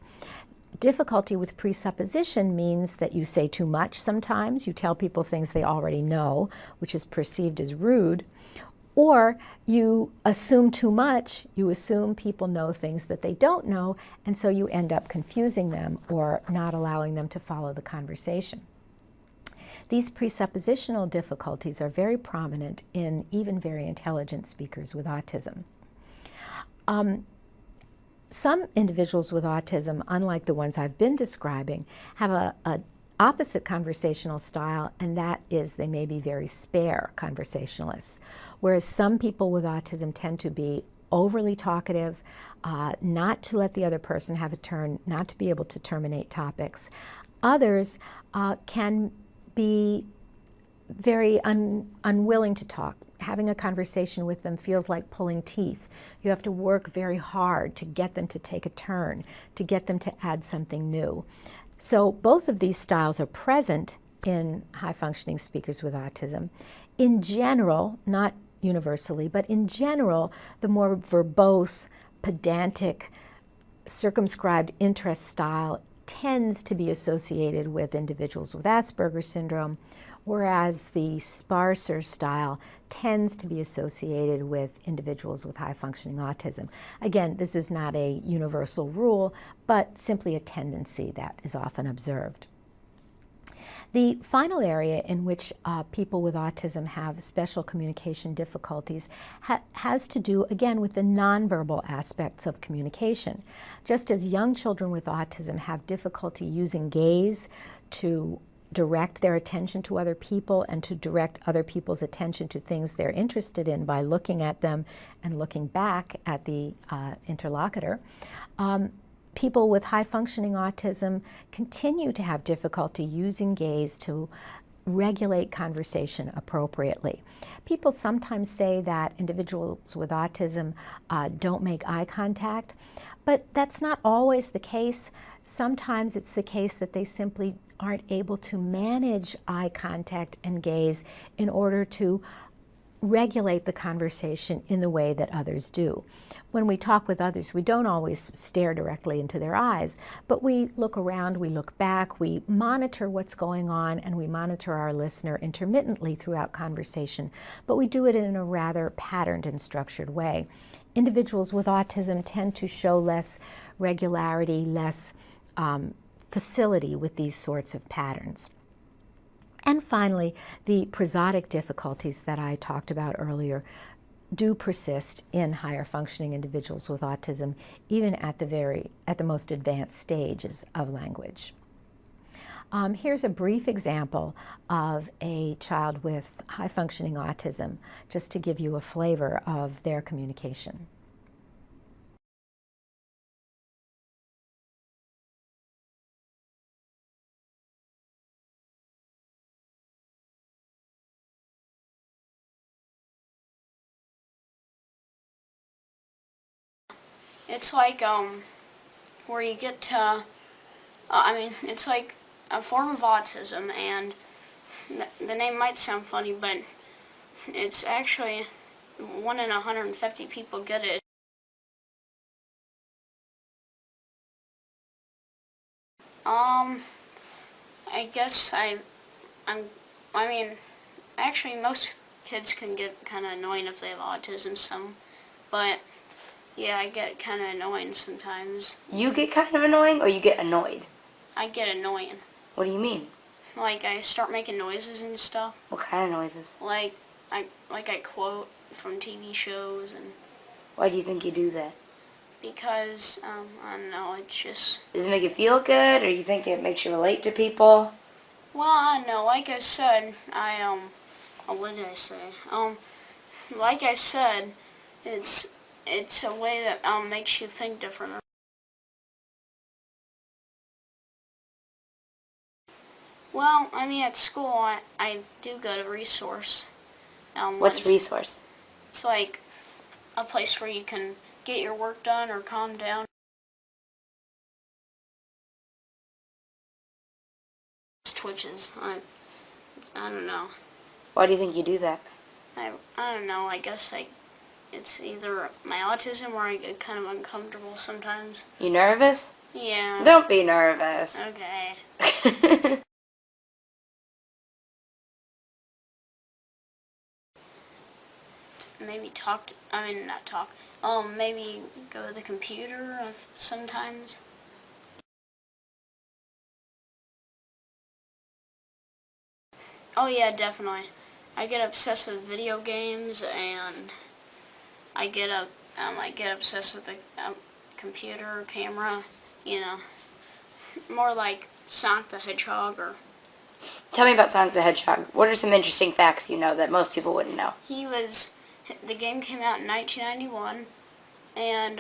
Difficulty with presupposition means that you say too much sometimes. You tell people things they already know, which is perceived as rude. Or you assume too much. You assume people know things that they don't know, and so you end up confusing them or not allowing them to follow the conversation. These presuppositional difficulties are very prominent in even very intelligent speakers with autism. Some individuals with autism, unlike the ones I've been describing, have an opposite conversational style, and that is they may be very spare conversationalists. Whereas some people with autism tend to be overly talkative, not to let the other person have a turn, not to be able to terminate topics. Others can be very unwilling to talk. Having a conversation with them feels like pulling teeth. You have to work very hard to get them to take a turn, to get them to add something new. So both of these styles are present in high-functioning speakers with autism. In general, not universally, but in general, the more verbose, pedantic, circumscribed interest style tends to be associated with individuals with Asperger's syndrome, whereas the sparser style tends to be associated with individuals with high-functioning autism. Again, this is not a universal rule, but simply a tendency that is often observed. The final area in which people with autism have special communication difficulties has to do, again, with the nonverbal aspects of communication. Just as young children with autism have difficulty using gaze to direct their attention to other people and to direct other people's attention to things they're interested in by looking at them and looking back at the interlocutor, people with high-functioning autism continue to have difficulty using gaze to regulate conversation appropriately. People sometimes say that individuals with autism don't make eye contact, but that's not always the case. Sometimes it's the case that they simply aren't able to manage eye contact and gaze in order to regulate the conversation in the way that others do. When we talk with others, we don't always stare directly into their eyes, but we look around, we look back, we monitor what's going on, and we monitor our listener intermittently throughout conversation, but we do it in a rather patterned and structured way. Individuals with autism tend to show less regularity, less facility with these sorts of patterns. And finally, the prosodic difficulties that I talked about earlier do persist in higher functioning individuals with autism, even at the most advanced stages of language. Here's a brief example of a child with high functioning autism, just to give you a flavor of their communication. It's like where you get to, it's like a form of autism, and the name might sound funny, but it's actually 1 in 150 people get it. I guess actually most kids can get kind of annoying if they have autism, but yeah, I get kind of annoying sometimes. You get kind of annoying, or you get annoyed? I get annoying. What do you mean? Like, I start making noises and stuff. What kind of noises? Like I quote from TV shows. And why do you think you do that? Because, I don't know, it just... Does it make you feel good, or you think it makes you relate to people? Well, I don't know. Like I said, what did I say? Like I said, it's a way that makes you think different. Well, I mean, at school, I do go to Resource. What's Resource? It's like a place where you can get your work done or calm down. It's twitches. I don't know. Why do you think you do that? I don't know. I guess it's either my autism or I get kind of uncomfortable sometimes. You nervous? Yeah. Don't be nervous. Okay. Maybe maybe go to the computer sometimes. Oh yeah, definitely. I get obsessed with video games, and I get obsessed with the computer, camera, more like Sonic the Hedgehog. Or tell me about Sonic the Hedgehog. What are some interesting facts you know that most people wouldn't know? The game came out in 1991, and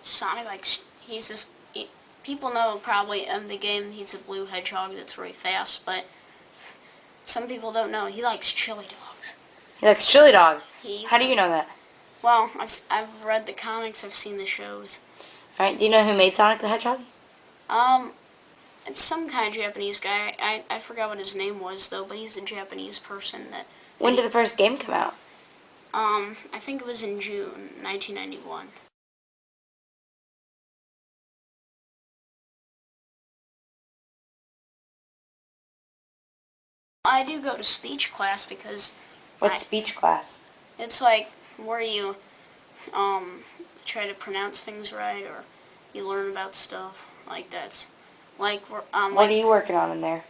Sonic, people know probably in the game he's a blue hedgehog that's really fast, but some people don't know he likes chili dogs. He likes chili dogs? How do you know that? Well, I've read the comics, I've seen the shows. Alright, do you know who made Sonic the Hedgehog? It's some kind of Japanese guy. I forgot what his name was, though, but he's a Japanese person that... When did the first game come out? I think it was in June 1991. I do go to speech class because... What's speech class? It's like where you try to pronounce things right, or you learn about stuff like that. Like what are you working on in there?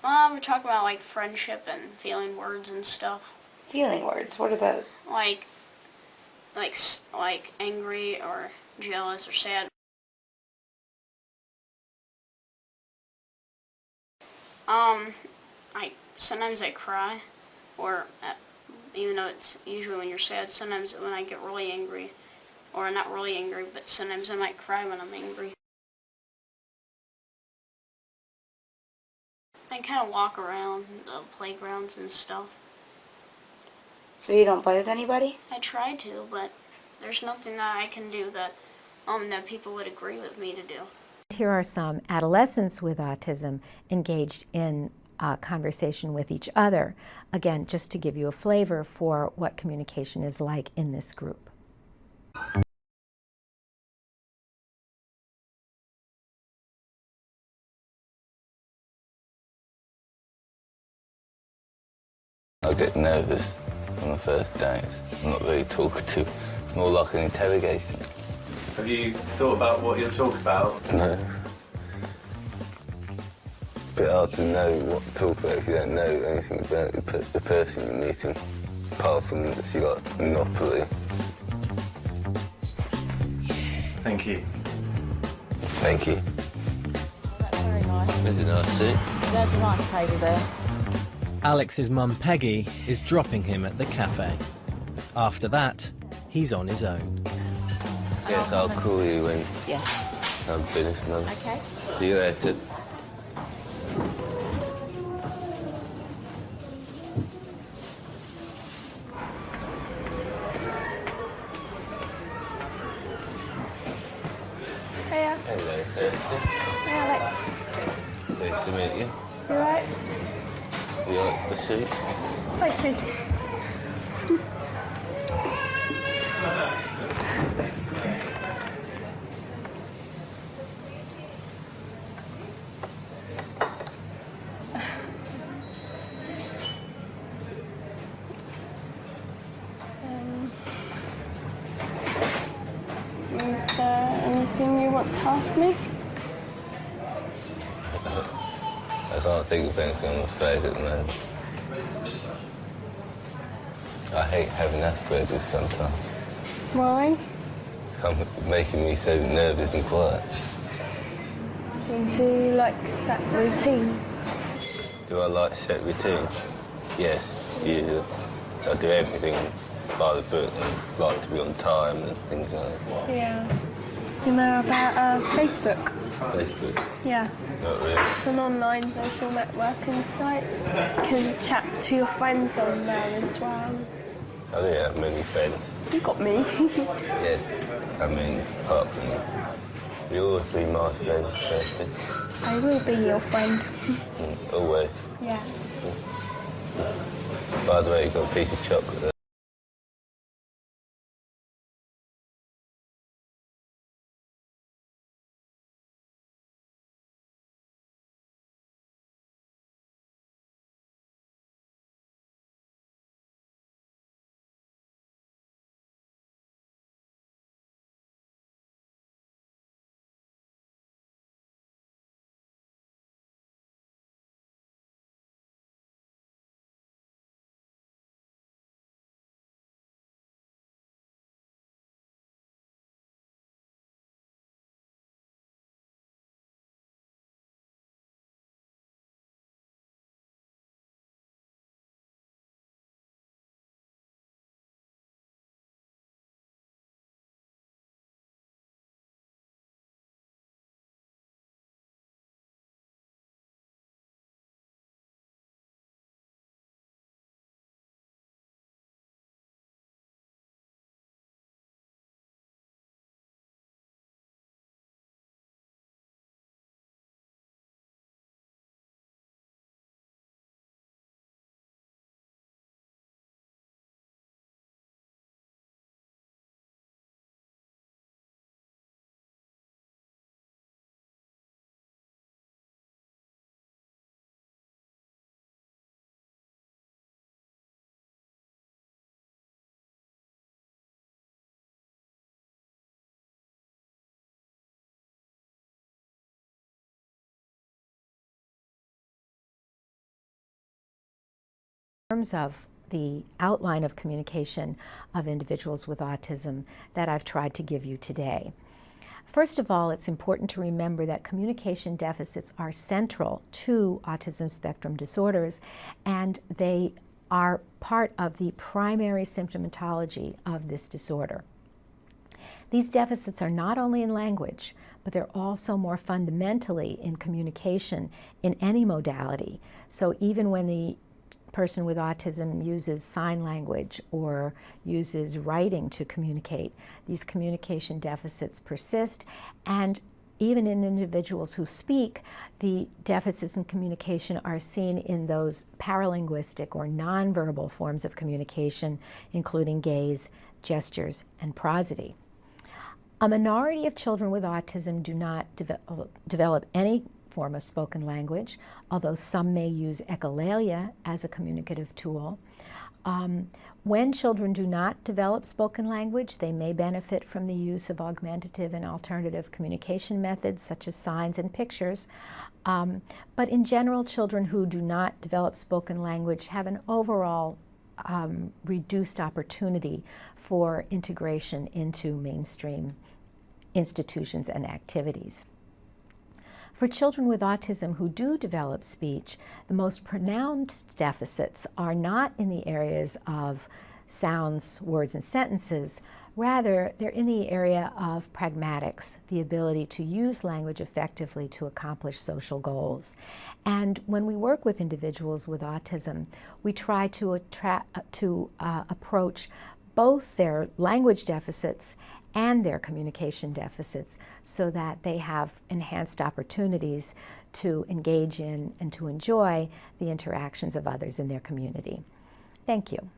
We're talking about like friendship and feeling words and stuff. Feeling words? What are those? Like angry or jealous or sad. Sometimes I cry, or even though it's usually when you're sad, sometimes when I get really angry, or not really angry, but sometimes I might cry when I'm angry. I kind of walk around the playgrounds and stuff. So you don't play with anybody? I try to, but there's nothing that I can do that people would agree with me to do. Here are some adolescents with autism engaged in conversation with each other. Again, just to give you a flavor for what communication is like in this group. I get nervous on the first days. I'm not very talkative. It's more like an interrogation. Have you thought about what you'll talk about? No. Bit hard to know what to talk about if you don't know anything about the person you're meeting. apart from that she got Monopoly. Thank you. Thank you. That's very nice. Really nice seat. There's a nice table there. Alex's mum Peggy is dropping him at the cafe. After that, he's on his own. Yes, I'll call you when Yes. I'm finished now. Okay. See you later. Hiya. Hello, Curtis. Hey, Alex. Nice to meet you. You alright? You like the suit? Thank you. Is there anything you want to ask me? I can't think of anything, I'm afraid, at the moment. I hate having Asperger's sometimes. Why? It's making me so nervous and quiet. Do you like set routines? Do I like set routines? Yes, usually. I do everything by the book and like to be on time and things like that. Yeah. Do you know about Facebook? Facebook? Yeah. Not really. It's an online social networking site. You can chat to your friends on there as well. I don't have many friends. You got me. Yes, I mean, apart from you. You'll always be my friend, Kirsty. I will be your friend. Always. Yeah. By the way, you got a piece of chocolate there. In terms of the outline of communication of individuals with autism that I've tried to give you today. First of all, it's important to remember that communication deficits are central to autism spectrum disorders, and they are part of the primary symptomatology of this disorder. These deficits are not only in language, but they're also more fundamentally in communication in any modality. So even when the person with autism uses sign language or uses writing to communicate, these communication deficits persist, and even in individuals who speak, the deficits in communication are seen in those paralinguistic or nonverbal forms of communication, including gaze, gestures, and prosody. A minority of children with autism do not develop any form of spoken language, although some may use echolalia as a communicative tool. When children do not develop spoken language, they may benefit from the use of augmentative and alternative communication methods such as signs and pictures. But in general, children who do not develop spoken language have an overall reduced opportunity for integration into mainstream institutions and activities. For children with autism who do develop speech, the most pronounced deficits are not in the areas of sounds, words, and sentences. Rather, they're in the area of pragmatics, the ability to use language effectively to accomplish social goals. And when we work with individuals with autism, we try to approach both their language deficits and their communication deficits so that they have enhanced opportunities to engage in and to enjoy the interactions of others in their community. Thank you.